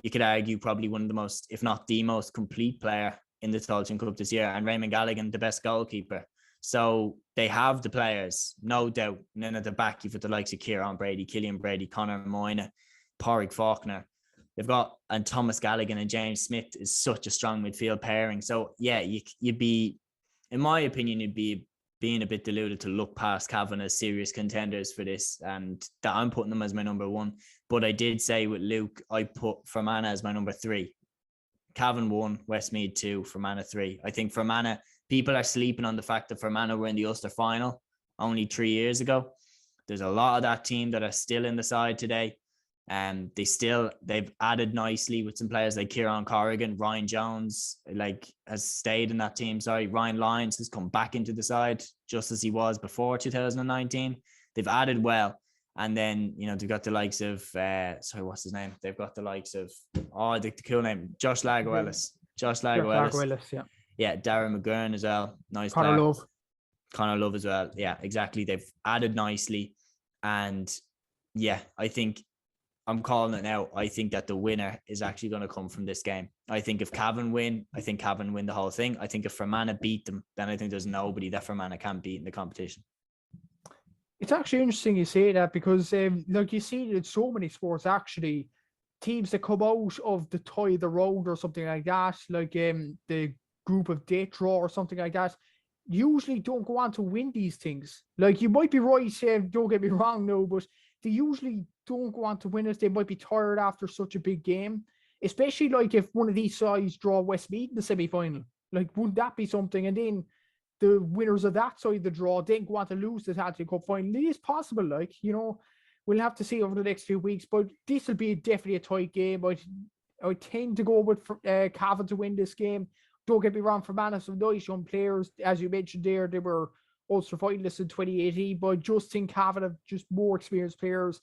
you could argue, probably one of the most, if not the most complete player in the Tailteann Cup this year. And Raymond Galligan, the best goalkeeper. So they have the players, no doubt. And then at the back, you've got the likes of Kieran Brady, Killian Brady, Conor Moyna, Pádraig Faulkner. They've got, and Thomas Galligan and James Smith is such a strong midfield pairing. So yeah, you'd be, in my opinion, you'd be being a bit deluded to look past Cavan as serious contenders for this, and that I'm putting them as my number one. But I did say with Luke, I put Fermanagh as my number 3. Cavan 1, Westmeath 2, Fermanagh 3. I think Fermanagh, people are sleeping on the fact that Fermanagh were in the Ulster final only 3 years ago. There's a lot of that team that are still in the side today. And they've added nicely with some players like Kieran Corrigan, Ryan Jones, has stayed in that team. Ryan Lyons has come back into the side just as he was before 2019. They've added well. And then, they've got the likes of, what's his name? They've got the likes of, the cool name, Josh Lago-Ellis. Josh Lago-Ellis, yeah. Yeah, Darren McGurn as well. Nice Conor player. Love. Conor Love as well. Yeah, exactly. They've added nicely. And yeah, I think I'm calling it now. I think that the winner is actually going to come from this game. I think if Cavan win, I think Cavan win the whole thing. I think if Fermanagh beat them, then I think there's nobody that Fermanagh can beat in the competition. It's actually interesting you say that, because you see in so many sports, actually, teams that come out of the tie of the road or something like that, like the group of death draw or something like that, usually don't go on to win these things. Like, you might be right, don't get me wrong, no, but they usually don't go on to win it. They might be tired after such a big game, especially like if one of these sides draw Westmeath in the semi-final. Like, wouldn't that be something? And then the winners of that side of the draw then go on to lose the Tailteann Cup final. It is possible, we'll have to see over the next few weeks, but this will be definitely a tight game. I tend to go with Cavan to win this game. Don't get me wrong, Fermanagh, some nice young players, as you mentioned there, they were Ulster finalists in 2018, but I just think Cavan have just more experienced players.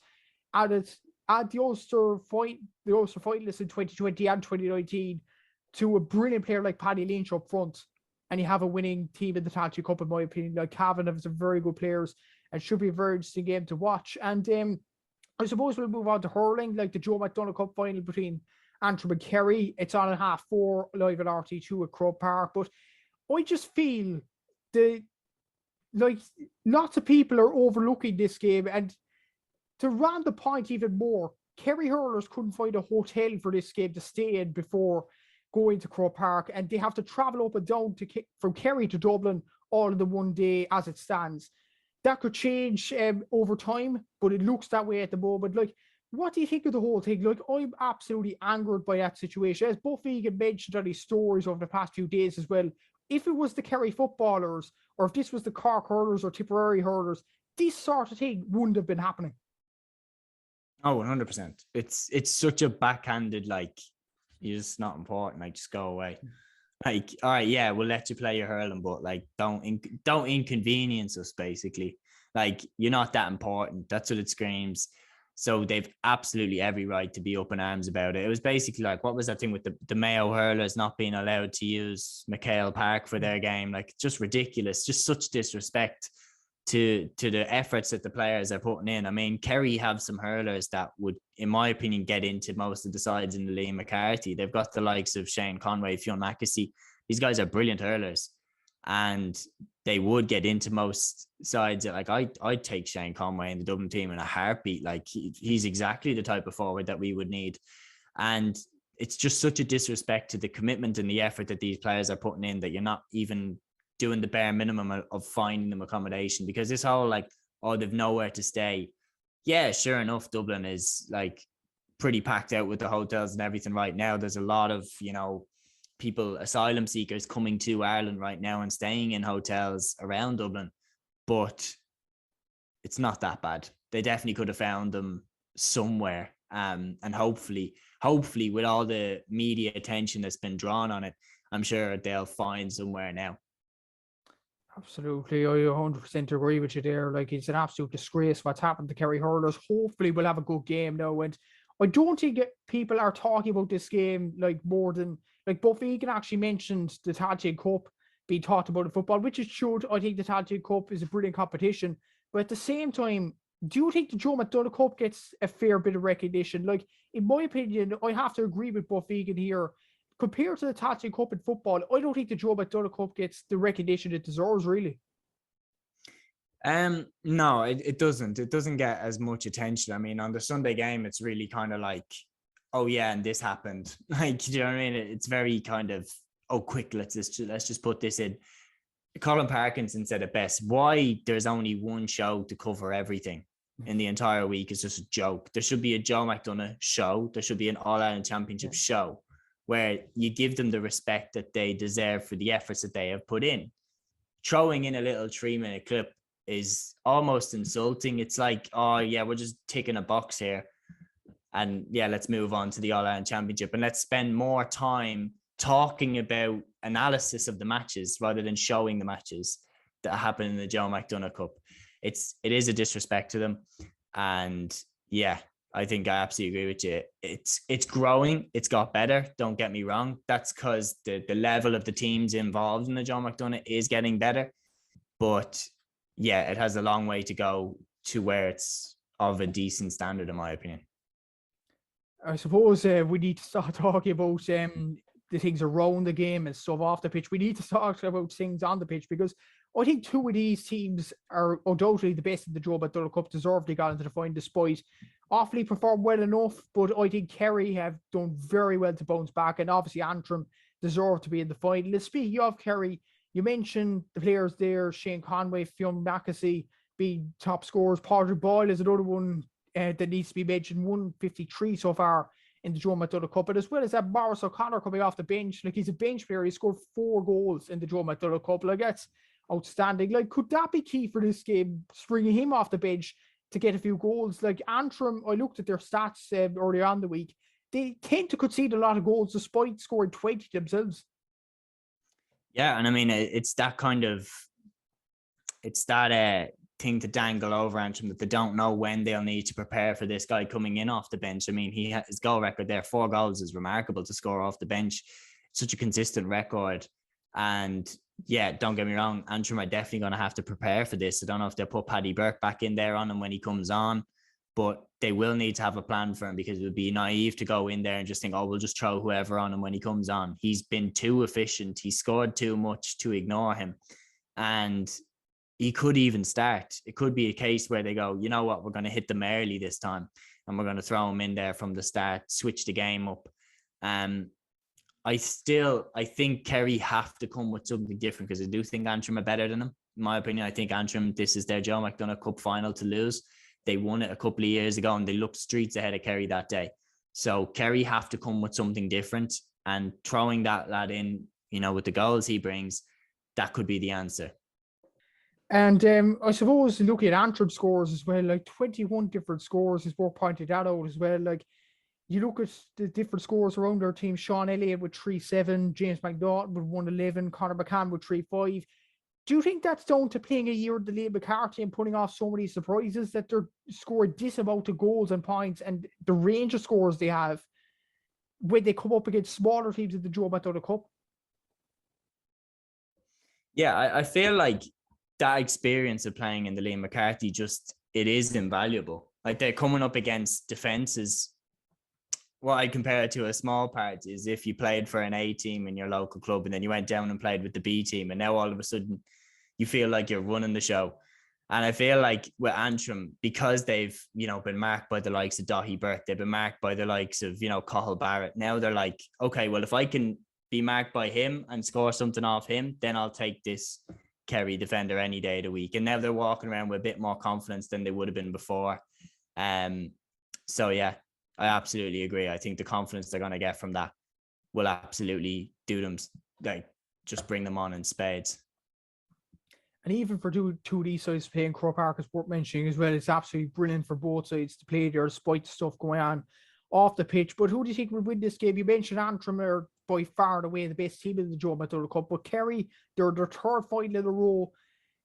At the Ulster finalists in 2020 and 2019, to a brilliant player like Paddy Lynch up front, and you have a winning team in the Tailteann Cup, in my opinion. Like, Cavan have some very good players and should be a very interesting game to watch. And I suppose we'll move on to hurling, like the Joe McDonagh Cup final between Antrim and Kerry. It's on at 4:30 live at RT2 at Croke Park. But I just feel lots of people are overlooking this game. And to round the point even more, Kerry hurlers couldn't find a hotel for this game to stay in before going to Croke Park, and they have to travel up and down from Kerry to Dublin all in the one day as it stands. That could change over time, but it looks that way at the moment. Like, what do you think of the whole thing? Like, I'm absolutely angered by that situation. As Buff Egan mentioned on his stories over the past few days as well, if it was the Kerry footballers, or if this was the Cork hurlers or Tipperary hurlers, this sort of thing wouldn't have been happening. Oh, 100%. It's such a backhanded, you're just not important, just go away. All right, yeah, we'll let you play your hurling, but don't inconvenience us, basically. You're not that important. That's what it screams. So they've absolutely every right to be up in arms about it. It was basically like, what was that thing with the Mayo hurlers not being allowed to use McHale Park for their game? Like, just ridiculous, just such disrespect to the efforts that the players are putting in. I mean, Kerry have some hurlers that would, in my opinion, get into most of the sides in the Liam McCarthy. They've got the likes of Shane Conway, Fionn Mackesy. These guys are brilliant hurlers, and they would get into most sides. Like, I'd take Shane Conway in the Dublin team in a heartbeat. Like, he's exactly the type of forward that we would need. And it's just such a disrespect to the commitment and the effort that these players are putting in, that you're not even doing the bare minimum of finding them accommodation. Because this whole like, oh, they've nowhere to stay. Yeah, sure enough, Dublin is like pretty packed out with the hotels and everything right now. There's a lot of, people, asylum seekers coming to Ireland right now and staying in hotels around Dublin, but it's not that bad. They definitely could have found them somewhere. And hopefully with all the media attention that's been drawn on it, I'm sure they'll find somewhere now. Absolutely, I 100% agree with you there. Like, it's an absolute disgrace what's happened to Kerry hurlers. Hopefully we'll have a good game now, and I don't think people are talking about this game like more than like Buff Egan actually mentioned the Tailteann Cup being talked about in football, which it should. I think the Tailteann Cup is a brilliant competition, but at the same time, do you think the Joe McDonagh Cup gets a fair bit of recognition? Like, in my opinion, I have to agree with Buff Egan here. Compared to the Tailteann Cup in football, I don't think the Joe McDonagh Cup gets the recognition it deserves, really. No, it doesn't. It doesn't get as much attention. I mean, on the Sunday game, it's really kind of like, oh yeah, and this happened. Like, do you know what I mean? It's very kind of, oh, quick, let's just put this in. Colin Parkinson said it best. Why there's only one show to cover everything in the entire week is just a joke. There should be a Joe McDonagh show. There should be an All-Ireland Championship show where you give them the respect that they deserve for the efforts that they have put in. Throwing in a little 3-minute clip is almost insulting. It's like, oh yeah, we're just ticking a box here. And yeah, let's move on to the All-Ireland Championship. And let's spend more time talking about analysis of the matches rather than showing the matches that happen in the Joe McDonagh Cup. It is a disrespect to them. And yeah, I think I absolutely agree with you. It's growing. It's got better. Don't get me wrong. That's because the level of the teams involved in the Joe McDonagh is getting better. But yeah, it has a long way to go to where it's of a decent standard, in my opinion. I suppose we need to start talking about the things around the game and stuff off the pitch. We need to talk about things on the pitch, because I think two of these teams are undoubtedly the best in the Joe McDonagh Cup, deservedly got into the final despite Offaly performed well enough, but I think Kerry have done very well to bounce back, and obviously Antrim deserve to be in the final. And speaking of Kerry, you mentioned the players there, Shane Conway, Fionn Mackesy being top scorers. Padraig Boyle is another one that needs to be mentioned, 153 so far in the Joe McDonagh Cup, but as well as that, Maurice O'Connor coming off the bench. Like, he's a bench player. He scored 4 goals in the Joe McDonagh Cup. Like, that's outstanding. Like, could that be key for this game, springing him off the bench to get a few goals? Like, Antrim, I looked at their stats earlier on the week. They tend to concede a lot of goals despite scoring 20 themselves. Yeah, and I mean, it's that thing to dangle over Antrim, that they don't know when they'll need to prepare for this guy coming in off the bench. I mean, his goal record there, 4 goals, is remarkable to score off the bench. Such a consistent record. And yeah, don't get me wrong, Antrim are definitely going to have to prepare for this. I don't know if they'll put Paddy Burke back in there on him when he comes on, but they will need to have a plan for him, because it would be naive to go in there and just think, oh, we'll just throw whoever on him when he comes on. He's been too efficient. He scored too much to ignore him. And he could even start. It could be a case where they go, you know what, we're going to hit them early this time, and we're going to throw him in there from the start, switch the game up. I think Kerry have to come with something different, because I do think Antrim are better than them. In my opinion, I think Antrim, this is their Joe McDonagh Cup final to lose. They won it a couple of years ago, and they looked streets ahead of Kerry that day. So Kerry have to come with something different, and throwing that lad in, with the goals he brings, that could be the answer. And I suppose looking at Antrim scores as well, like 21 different scores is worth pointing that out as well. Like, you look at the different scores around their team: Sean Elliott with 3-7, James McNaughton with 1-11, Conor McCann with 3-5. Do you think that's down to playing a year of the Liam McCarthy and putting off so many surprises that they're scoring this amount of goals and points and the range of scores they have when they come up against smaller teams in the Joe McDonagh Cup? Yeah, I feel like that experience of playing in the Liam McCarthy it is invaluable. Like, they're coming up against defenses. What I compare it to a small part is if you played for an A team in your local club and then you went down and played with the B team, and now all of a sudden you feel like you're running the show. And I feel like with Antrim, because they've, been marked by the likes of Daithí Burke, they've been marked by the likes of, Cathal Barrett. Now they're like, okay, well, if I can be marked by him and score something off him, then I'll take this Kerry defender any day of the week. And now they're walking around with a bit more confidence than they would have been before. So yeah, I absolutely agree. I think the confidence they're going to get from that will absolutely do them, like, just bring them on in spades. And even for two of these sides playing Croke Park, is worth mentioning as well. It's absolutely brilliant for both sides to play there despite the stuff going on off the pitch. But who do you think will win this game? You mentioned Antrim are by far and away the best team in the Joe McDonagh Cup, but Kerry, they're their third final in a row.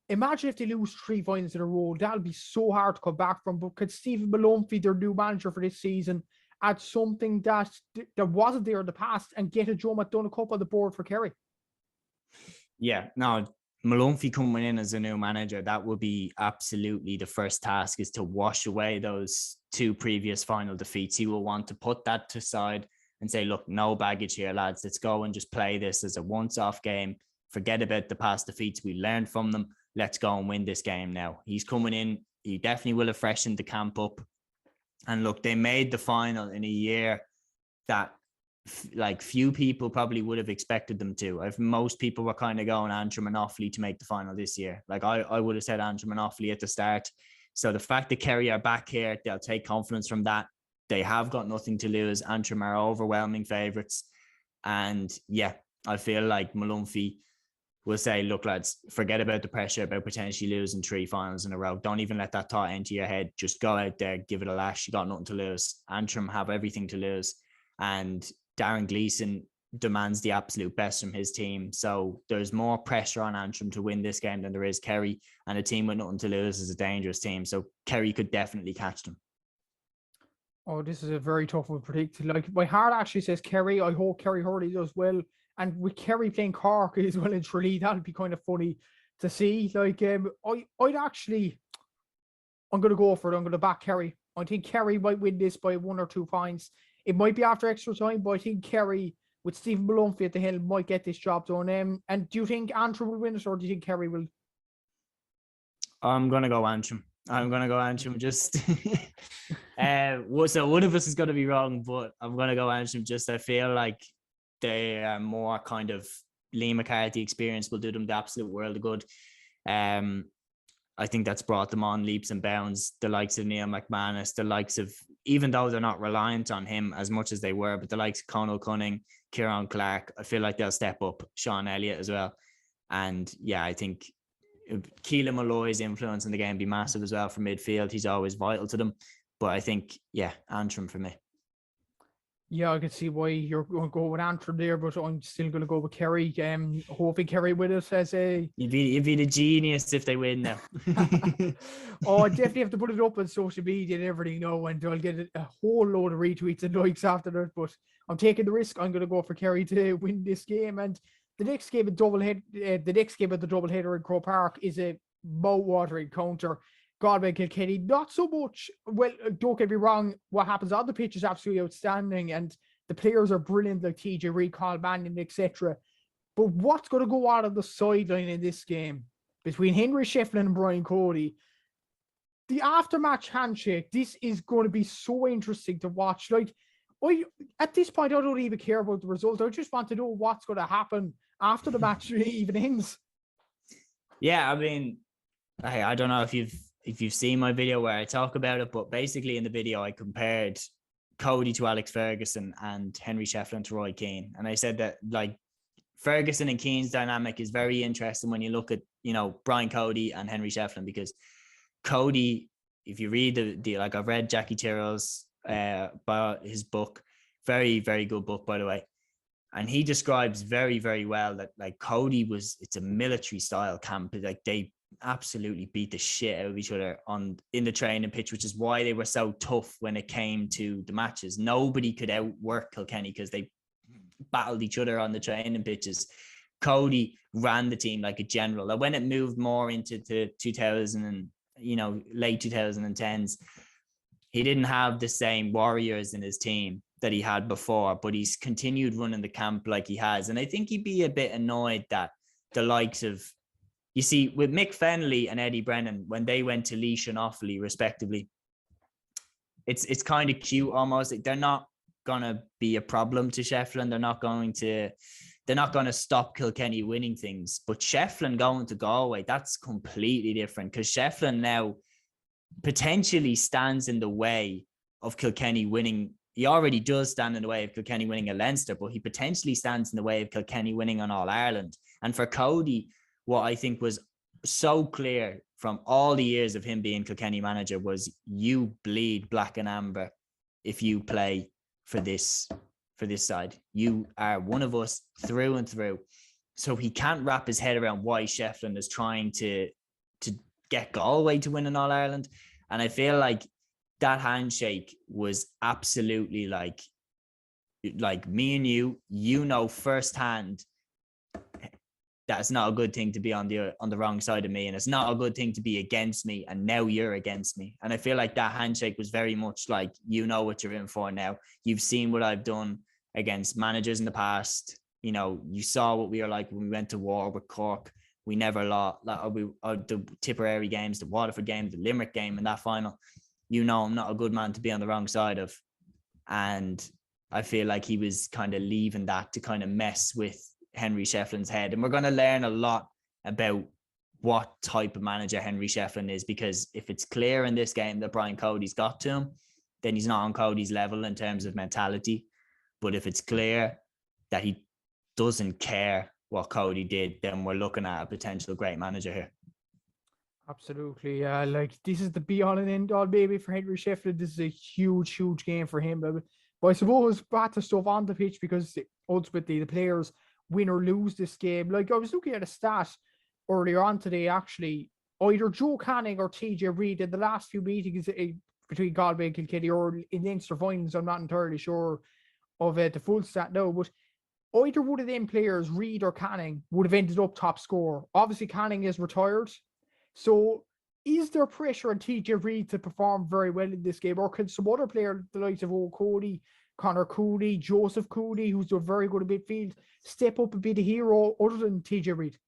Imagine if they lose 3 finals in a row. That'll be so hard to come back from. But could Stephen Maloney, their new manager for this season, add something that wasn't there in the past and get a Joe McDonagh Cup on the board for Kerry? Yeah, no, Maloney coming in as a new manager, that would be absolutely the first task, is to wash away those 2 previous final defeats. He will want to put that to side and say, look, no baggage here, lads. Let's go and just play this as a once-off game. Forget about the past defeats. We learned from them. Let's go and win this game now. He's coming in. He definitely will have freshened the camp up. And look, they made the final in a year that few people probably would have expected them to. If most people were kind of going Antrim and Offaly to make the final this year. Like, I would have said Antrim and Offaly at the start. So the fact that Kerry are back here, they'll take confidence from that. They have got nothing to lose. Antrim are overwhelming favourites. And yeah, I feel like Maloney will say, look, lads, forget about the pressure about potentially losing 3 finals in a row. Don't even let that thought enter your head. Just go out there, give it a lash. You got nothing to lose. Antrim have everything to lose. And Darren Gleeson demands the absolute best from his team. So there's more pressure on Antrim to win this game than there is Kerry. And a team with nothing to lose is a dangerous team. So Kerry could definitely catch them. Oh, this is a very tough one to predict. Like, my heart actually says Kerry. I hope Kerry Hurley does well. And with Kerry playing Cork as well in Tralee, that'd be kind of funny to see. Like, I'm going to go for it. I'm going to back Kerry. I think Kerry might win this by 1 or 2 points. It might be after extra time, but I think Kerry, with Stephen Maloney at the helm, might get this job done. And do you think Antrim will win it, or do you think Kerry will? I'm going to go Antrim. Just so one of us is going to be wrong, but I'm going to go Antrim. I feel like they are more kind of Liam McCarthy experience will do them the absolute world of good. I think that's brought them on leaps and bounds. The likes of Neil McManus, the likes of, even though they're not reliant on him as much as they were, but the likes of Conal Cunning, Kieran Clark, I feel like they'll step up. Sean Elliott as well. And yeah, I think Keelan Malloy's influence in the game be massive as well from midfield. He's always vital to them. But I think, yeah, Antrim for me. Yeah, I can see why you're going to go with Antrim there, but I'm still going to go with Kerry. Hoping Kerry with us as a... You'd be the genius if they win now. Oh, I definitely have to put it up on social media and everything now, and I'll get a whole load of retweets and likes after that. But I'm taking the risk. I'm going to go for Kerry to win this game. And the next game of the doubleheader in Croke Park is a mouth-watering counter. Galway Kilkenny, not so much. Well, don't get me wrong, what happens on the pitch is absolutely outstanding, and the players are brilliant, like TJ Reid, Carl Mannion, etc. But what's going to go on the sideline in this game between Henry Shefflin and Brian Cody? The after-match handshake, this is going to be so interesting to watch. Like, at this point, I don't even care about the result. I just want to know what's going to happen after the match even ends. Yeah, I mean, I don't know if you've seen my video where I talk about it, but basically in the video I compared Cody to Alex Ferguson and Henry Shefflin to Roy Keane. And I said that, like, Ferguson and Keane's dynamic is very interesting when you look at, Brian Cody and Henry Shefflin, because Cody, if you read the like, I've read Jackie Tyrrell's his book, very, very good book, by the way. And he describes very, very well that like Cody it's a military style camp. Like they absolutely beat the shit out of each other in the training pitch, which is why they were so tough when it came to the matches. Nobody could outwork Kilkenny because they battled each other on the training pitches. Cody ran the team like a general. Like when it moved more into the 2000 and late 2010s, he didn't have the same warriors in his team that he had before, but he's continued running the camp like he has. And I think he'd be a bit annoyed that the likes of, you see, with Mick Fennelly and Eddie Brennan, when they went to Laois and Offaly respectively, it's kind of cute almost. Like they're not gonna be a problem to Shefflin. They're not going to stop Kilkenny winning things. But Shefflin going to Galway, that's completely different, because Shefflin now potentially stands in the way of Kilkenny winning. He already does stand in the way of Kilkenny winning a Leinster, but he potentially stands in the way of Kilkenny winning an All-Ireland. And for Cody, what I think was so clear from all the years of him being Kilkenny manager was, you bleed black and amber if you play for this side. You are one of us through and through. So he can't wrap his head around why Shefflin is trying to get Galway to win an All-Ireland. And I feel like that handshake was absolutely like me and you know firsthand that's not a good thing to be on the wrong side of me, and it's not a good thing to be against me, and now you're against me. And I feel like that handshake was very much like, you know what you're in for now. You've seen what I've done against managers in the past. You saw what we were like when we went to war with Cork. We never lost. The Tipperary games, the Waterford game, the Limerick game, and that final. I'm not a good man to be on the wrong side of. And I feel like he was kind of leaving that to kind of mess with Henry Shefflin's head. And we're going to learn a lot about what type of manager Henry Shefflin is, because if it's clear in this game that Brian Cody's got to him, then he's not on Cody's level in terms of mentality. But if it's clear that he doesn't care what Cody did, then we're looking at a potential great manager here. Absolutely. Like this is the be all and end all, baby, for Henry Shefflin. This is a huge, huge game for him. But I suppose back to stuff on the pitch, because ultimately the players win or lose this game. Like I was looking at a stat earlier on today, actually, either Joe Canning or TJ Reid in the last few meetings between Galway and Kilkenny, or in Leinster finals, I'm not entirely sure of the full stat now, but either one of them players, Reid or Canning, would have ended up top scorer. Obviously, Canning is retired. So is there pressure on TJ Reid to perform very well in this game, or can some other player, the likes of Cody, Connor Cooley, Joseph Cooley, who's doing very good at midfield, step up and be the hero other than TJ Reid?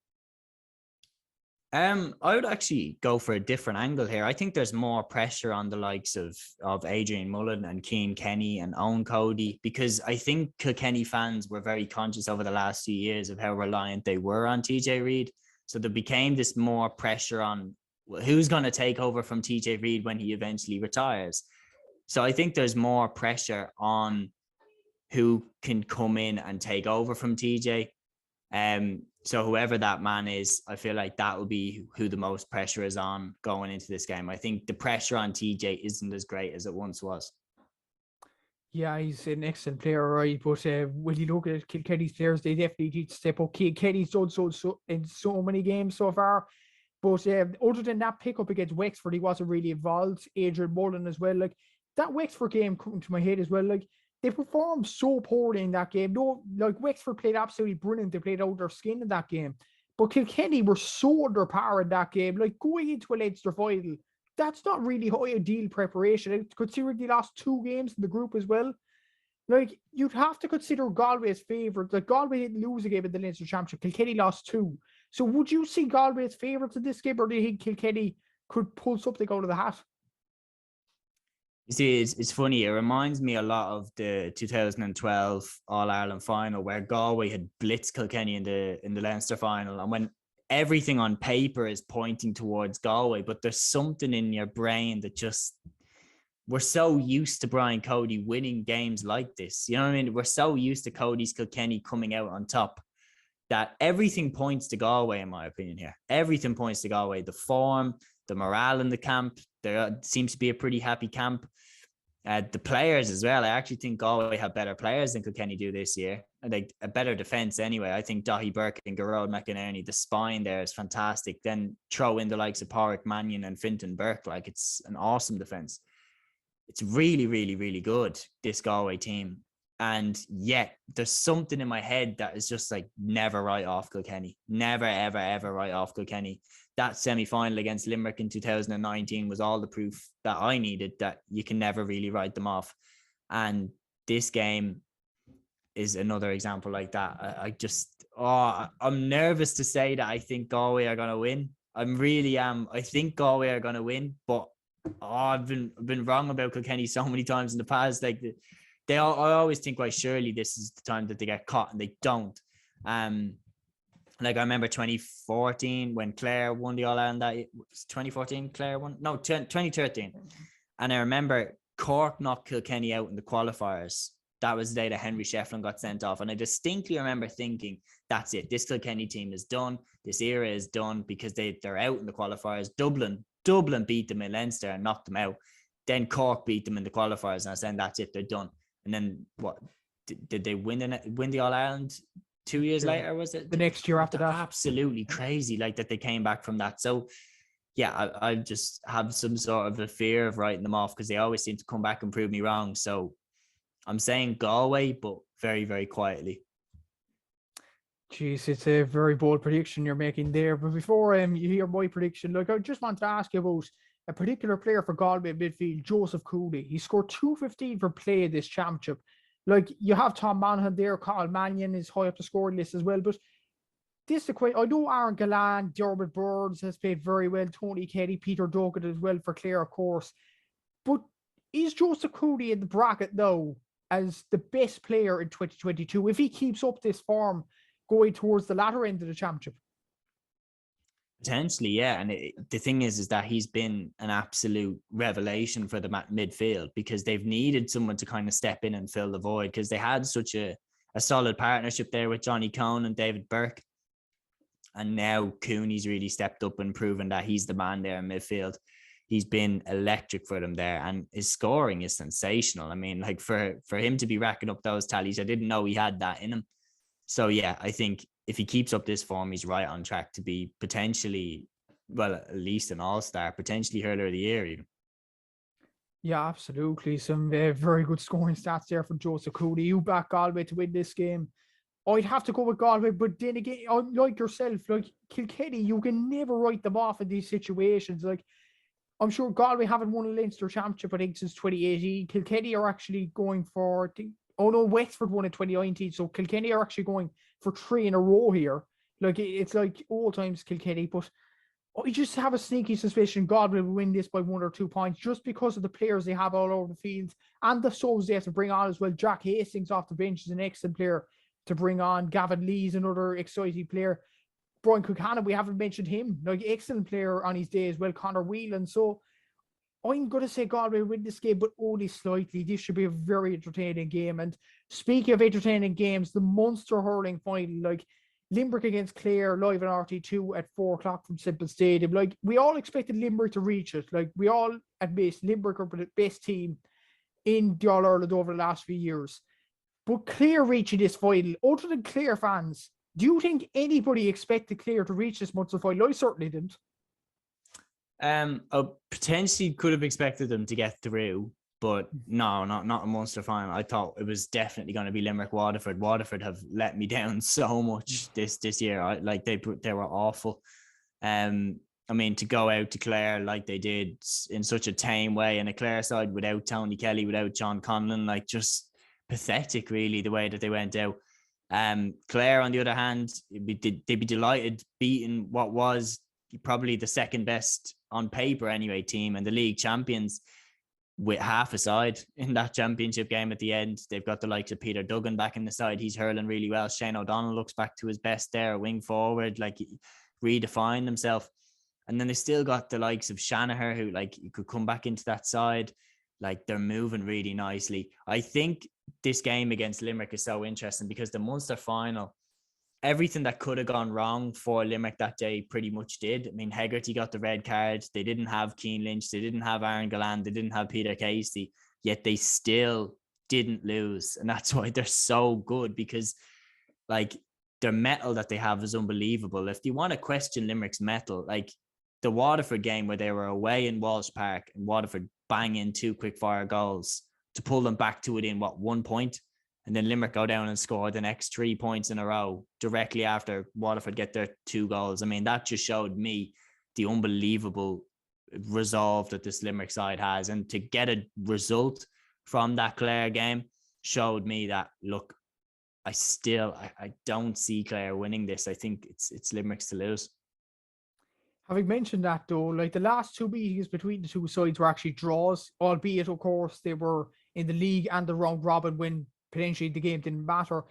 I would actually go for a different angle here. I think there's more pressure on the likes of Adrian Mullen and Cian Kenny and Owen Cody, because I think Kilkenny fans were very conscious over the last few years of how reliant they were on TJ Reid. So there became this more pressure on who's going to take over from TJ Reid when he eventually retires. So I think there's more pressure on who can come in and take over from TJ. So whoever that man is, I feel like that will be who the most pressure is on going into this game. I think the pressure on TJ isn't as great as it once was. Yeah, he's an excellent player, right? But when you look at Kilkenny's players, they definitely need to step up. Kilkenny's done so in so many games so far. But other than that pickup against Wexford, he wasn't really involved. Adrian Mullen as well. Like that Wexford game coming to my head as well. Like they performed so poorly in that game. No, like Wexford played absolutely brilliant. They played out their skin in that game. But Kilkenny were so under par in that game. Like going into a Leinster final, that's not really high ideal preparation. Considering they lost 2 games in the group as well. Like you'd have to consider Galway's favourite. Like Galway didn't lose a game in the Leinster Championship. Kilkenny lost 2. So would you see Galway as favourites in this game, or do you think Kilkenny could pull something out of the hat? You see, it's funny. It reminds me a lot of the 2012 All-Ireland final, where Galway had blitzed Kilkenny in the Leinster final, and when everything on paper is pointing towards Galway, but there's something in your brain that just, we're so used to Brian Cody winning games like this. You know what I mean? We're so used to Cody's Kilkenny coming out on top that everything points to Galway, in my opinion here. Everything points to Galway. The form, the morale in the camp, there seems to be a pretty happy camp. The players as well. I actually think Galway have better players than Kilkenny do this year. Like a better defence anyway. I think Dahi Burke and Gerard McInerney, the spine there is fantastic. Then throw in the likes of Porrick, Mannion and Fintan Burke. Like it's an awesome defence. It's really, really, really good, this Galway team. And yet there's something in my head that is just like never write off Kilkenny. Never, ever, ever write off Kilkenny. That semi-final against Limerick in 2019 was all the proof that I needed that you can never really write them off. And this game is another example like that. I'm nervous to say that I think Galway are going to win. I really am. I think Galway are going to win, but I've been wrong about Kilkenny so many times in the past. Like I always think, well, surely this is the time that they get caught, and they don't. Like I remember 2014 when Clare won the All-Ireland. That was 2014. Clare won. No, 2013. And I remember Cork knocked Kilkenny out in the qualifiers. That was the day that Henry Shefflin got sent off. And I distinctly remember thinking, that's it. This Kilkenny team is done. This era is done because they're out in the qualifiers. Dublin beat them in Leinster and knocked them out. Then Cork beat them in the qualifiers. And I was saying, that's it. They're done. And then what? Did they win the All-Ireland 2 years later? Was it? The next year after that. Absolutely crazy. Like that they came back from that. So yeah, I just have some sort of a fear of writing them off because they always seem to come back and prove me wrong. So I'm saying Galway, but very, very quietly. Jeez, it's a very bold prediction you're making there. But before you hear my prediction, like I just want to ask you about a particular player for Galway midfield, Joseph Cody. He scored 215 for play this championship. Like you have Tom Monaghan there, Carl Mannion is high up the scoring list as well. But this is quite. I know Aaron Gallant, Dermot Burns has played very well. Tony Kelly, Peter Duggan as well for Clare, of course. But is Joseph Cody in the bracket now as the best player in 2022 if he keeps up this form going towards the latter end of the championship? Potentially, yeah. And the thing is that he's been an absolute revelation for the midfield because they've needed someone to kind of step in and fill the void because they had such a solid partnership there with Johnny Cohn and David Burke. And now Cooney's really stepped up and proven that he's the man there in midfield. He's been electric for them there, and his scoring is sensational. I mean, like for him to be racking up those tallies, I didn't know he had that in him. So yeah, I think if he keeps up this form, he's right on track to be potentially, well, at least an all-star, potentially hurler of the year even. Yeah, absolutely. Some very good scoring stats there for Joseph Cody. You back Galway to win this game. I'd have to go with Galway, but then again, like yourself, like Kilkenny, you can never write them off in these situations. Like, I'm sure Galway haven't won a Leinster championship, I think, since 2018. Kilkenny are actually going for, Wexford won in 2019, so Kilkenny are actually going for 3 in a row here. Like, it's like all times Kilkenny, but I just have a sneaky suspicion Galway will win this by 1 or 2 points just because of the players they have all over the field and the subs they have to bring on as well. Jack Hastings off the bench is an excellent player to bring on. Gavin Lee's another exciting player. Brian Cookhannon, we haven't mentioned him. Like, excellent player on his day as well. Conor Whelan. So I'm going to say Galway win this game, but only slightly. This should be a very entertaining game. And speaking of entertaining games, the Munster hurling final, like Limerick against Clare, live on RT2 at 4 o'clock from Semple Stadium. Like, we all expected Limerick to reach it. Like, we all admit Limerick are the best team in the All-Ireland over the last few years. But Clare reaching this final, other than Clare fans, do you think anybody expected Clare to reach this Munster final? I certainly didn't. I potentially could have expected them to get through, but no, not a Munster final. I thought it was definitely going to be Limerick Waterford. Waterford have let me down so much this year. They were awful. I mean, to go out to Clare like they did in such a tame way, and a Clare side without Tony Kelly, without John Conlon, like just pathetic, really, the way that they went out. Clare, on the other hand, they'd be delighted beating what was probably the second best on paper anyway team and the league champions with half a side in that championship game at the end. They've got the likes of Peter Duggan back in the side. He's hurling really well. Shane O'Donnell looks back to his best there, wing forward, like he redefined himself. And then they still got the likes of Shanahan, who like you could come back into that side. Like they're moving really nicely. I think this game against Limerick is so interesting because the Munster final, everything that could have gone wrong for Limerick that day pretty much did. I mean, Hegarty got the red card. They didn't have Keane Lynch. They didn't have Aaron Gallant. They didn't have Peter Casey. yet they still didn't lose. And that's why they're so good, because like their mettle that they have is unbelievable. If you want to question Limerick's mettle, like the Waterford game where they were away in Walsh Park and Waterford bang in 2 quick fire goals to pull them back to within 1 point, and then Limerick go down and score the next 3 points in a row directly after Waterford get their 2 goals. I mean, that just showed me the unbelievable resolve that this Limerick side has. And to get a result from that Clare game showed me that, look, I don't see Clare winning this. I think it's Limerick's to lose. Having mentioned that, though, like the last 2 meetings between the two sides were actually draws, albeit, of course, they were in the league and the round robin when potentially the game didn't matter.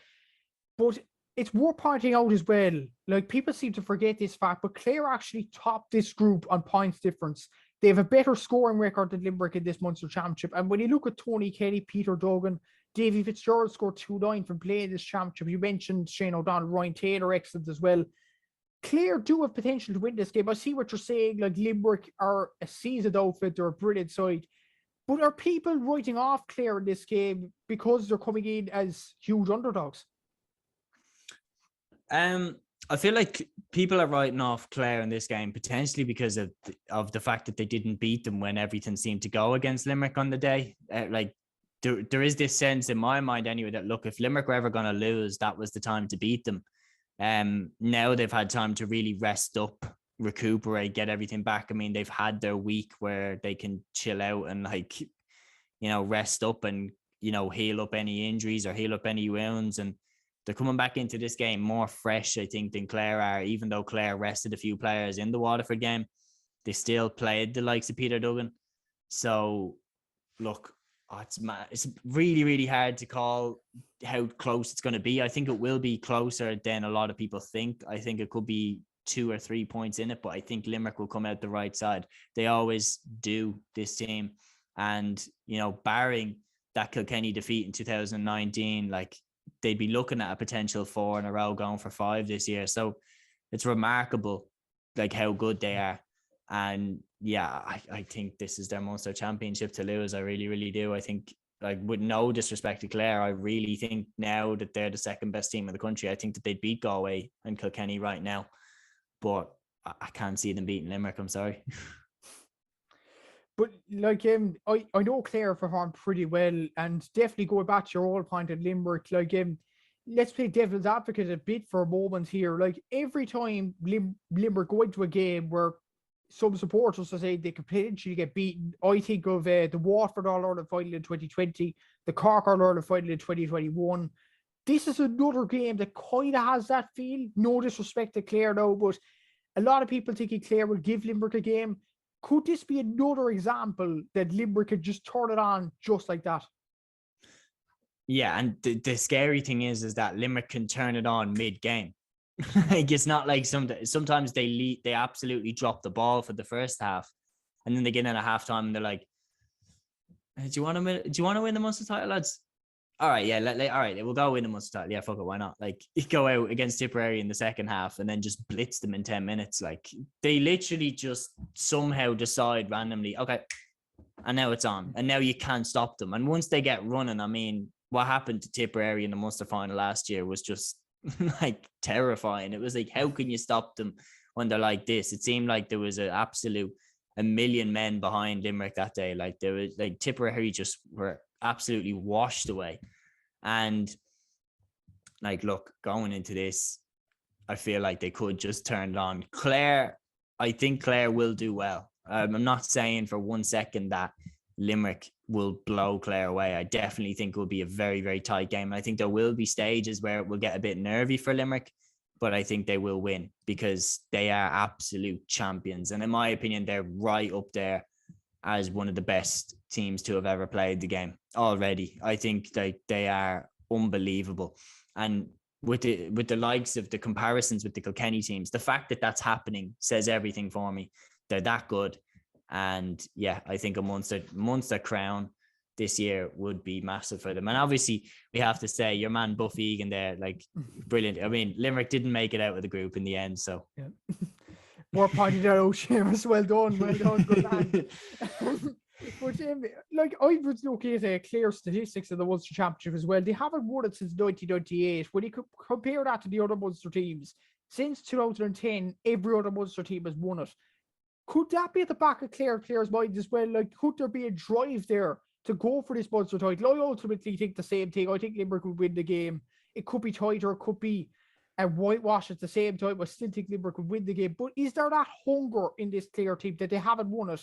But it's worth pointing out as well, like people seem to forget this fact, but Clare actually topped this group on points difference. They have a better scoring record than Limerick in this Munster Championship. And when you look at Tony Kelly, Peter Duggan, Davy Fitzgerald scored 2-9 from playing this championship. You mentioned Shane O'Donnell, Ryan Taylor, excellent as well. Clare do have potential to win this game. I see what you're saying, like Limerick are a seasoned outfit, they're a brilliant side. But are people writing off Clare in this game because they're coming in as huge underdogs? I feel like people are writing off Clare in this game potentially because of the fact that they didn't beat them when everything seemed to go against Limerick on the day. Like there is this sense in my mind anyway that, look, if Limerick were ever going to lose, that was the time to beat them. Now they've had time to really rest up, recuperate, get everything back. I mean, they've had their week where they can chill out and rest up and, heal up any injuries or heal up any wounds. And they're coming back into this game more fresh, I think, than Clare are. Even though Clare rested a few players in the Waterford game, they still played the likes of Peter Duggan. So, look, it's really, really hard to call how close it's going to be. I think it will be closer than a lot of people think. I think it could be 2 or 3 points in it, but I think Limerick will come out the right side. They always do, this team. And, barring that Kilkenny defeat in 2019, like, they'd be looking at a potential 4 in a row going for 5 this year. So it's remarkable, like, how good they are. And yeah, I think this is their Munster Championship to lose. I really, really do. I think, like, with no disrespect to Clare, I really think now that they're the second best team in the country, I think that they'd beat Galway and Kilkenny right now. But I can't see them beating Limerick. I'm sorry. But like I know Clare performed pretty well, and definitely going back to your old point at Limerick, like let's play devil's advocate a bit for a moment here. Like every time Limerick go into a game where some supporters are saying they could potentially get beaten, I think of the Waterford All-Ireland final in 2020, the Cork All-Ireland final in 2021. This is another game that kind of has that feel. No disrespect to Clare now, but a lot of people thinking Clare will give Limerick a game. Could this be another example that Limerick could just turn it on just like that? Yeah, and the scary thing is that Limerick can turn it on mid-game. Like, it's not like sometimes they absolutely drop the ball for the first half, and then they get in at halftime and they're like, "Do you want to win the Munster title, lads? All right, yeah, all right, we'll go win the Munster title. Yeah, fuck it, why not? Like, go out against Tipperary in the second half and then just blitz them in 10 minutes. Like, they literally just somehow decide randomly, okay, and now it's on, and now you can't stop them. And once they get running, I mean, what happened to Tipperary in the Munster final last year was just like terrifying. It was like, how can you stop them when they're like this? It seemed like there was a million men behind Limerick that day. Like, there was, like, Tipperary just were absolutely washed away. And like, look, going into this, I feel like they could just turn it on. Clare, I think Clare will do well. I'm not saying for 1 second that Limerick will blow Clare away. I definitely think it will be a very, very tight game. I think there will be stages where it will get a bit nervy for Limerick, but I think they will win because they are absolute champions. And in my opinion, they're right up there as one of the best teams to have ever played the game already. I think they are unbelievable. And with the likes of the comparisons with the Kilkenny teams, the fact that that's happening says everything for me. They're that good. And yeah, I think a Munster crown this year would be massive for them. And obviously we have to say your man Buff Egan there, like, brilliant. I mean, Limerick didn't make it out of the group in the end, so yeah. More pointed out, Seamus. Well done, good man. But like I was looking at Clare statistics in the Ulster Championship as well. They haven't won it since 1998. When you compare that to the other Ulster teams, since 2010, every other Ulster team has won it. Could that be at the back of Clare's mind as well? Like, could there be a drive there to go for this Ulster title? I ultimately think the same thing. I think Limerick would win the game. It could be tight or it could be a whitewash at the same time. I still think Limerick would win the game. But is there that hunger in this Clare team that they haven't won it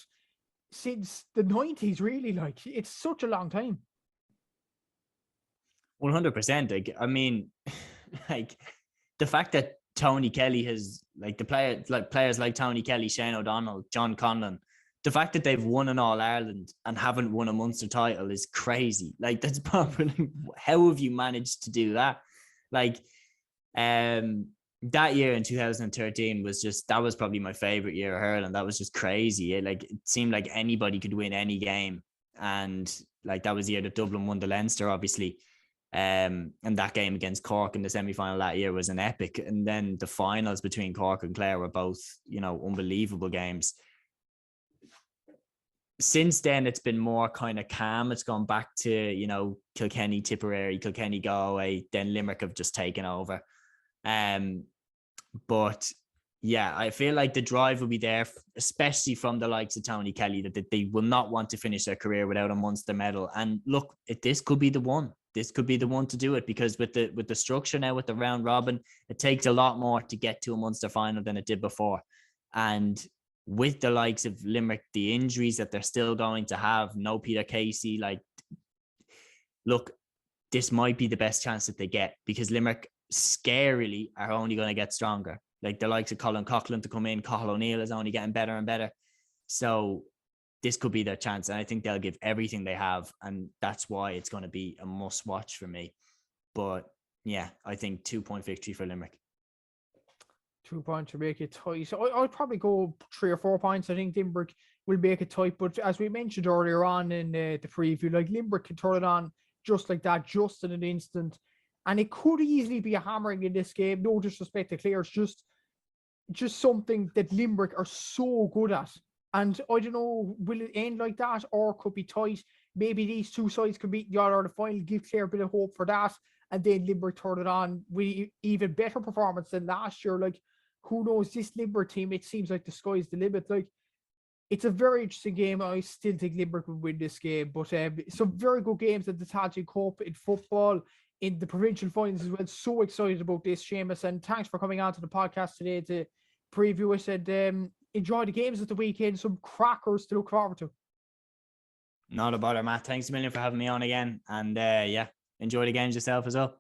since the 90s, really? Like, it's such a long time. 100%. Like, I mean, like the fact that Tony Kelly has, like, players like Tony Kelly, Shane O'Donnell, John Conlon, the fact that they've won an All Ireland and haven't won a Munster title is crazy. Like, that's probably, how have you managed to do that? Like, that year in 2013 that was probably my favorite year of hurling. That was just crazy. It seemed like anybody could win any game. And like, that was the year that Dublin won the Leinster, obviously. And that game against Cork in the semi-final that year was an epic. And then the finals between Cork and Clare were both, unbelievable games. Since then, it's been more kind of calm. It's gone back to, Kilkenny, Tipperary, Kilkenny, Galway. Then Limerick have just taken over. But yeah, I feel like the drive will be there, especially from the likes of Tony Kelly, that they will not want to finish their career without a Munster medal. And look, this could be the one. This could be the one to do it, because with the structure now, with the round robin, it takes a lot more to get to a Munster final than it did before. And with the likes of Limerick, the injuries that they're still going to have, no Peter Casey, like, look, this might be the best chance that they get, because Limerick scarily are only going to get stronger. Like, the likes of Colin Coughlin to come in, Cathal O'Neill is only getting better and better. So this could be their chance. And I think they'll give everything they have. And that's why it's going to be a must watch for me. But yeah, I think 2-point victory for Limerick. 2 points to make it tight. So I'd probably go 3 or 4 points. I think Limerick will make it tight. But as we mentioned earlier on in the preview, like, Limerick can turn it on just like that, just in an instant. And it could easily be a hammering in this game. No disrespect to Clare. It's just something that Limerick are so good at. And I don't know, will it end like that, or could be tight? Maybe these two sides could meet the All-Ireland final, give Clare a bit of hope for that, and then Limerick turn it on with even better performance than last year. Like, who knows? This Limerick team, it seems like the sky's the limit. Like, it's a very interesting game. I still think Limerick will win this game, but some very good games at the Tailteann Cup in football, in the provincial finals as well. So excited about this, Seamus, and thanks for coming on to the podcast today to preview it, and enjoy the games at the weekend. Some crackers to look forward to. Not a bother, Matt. Thanks a million for having me on again. And yeah, enjoy the games yourself as well.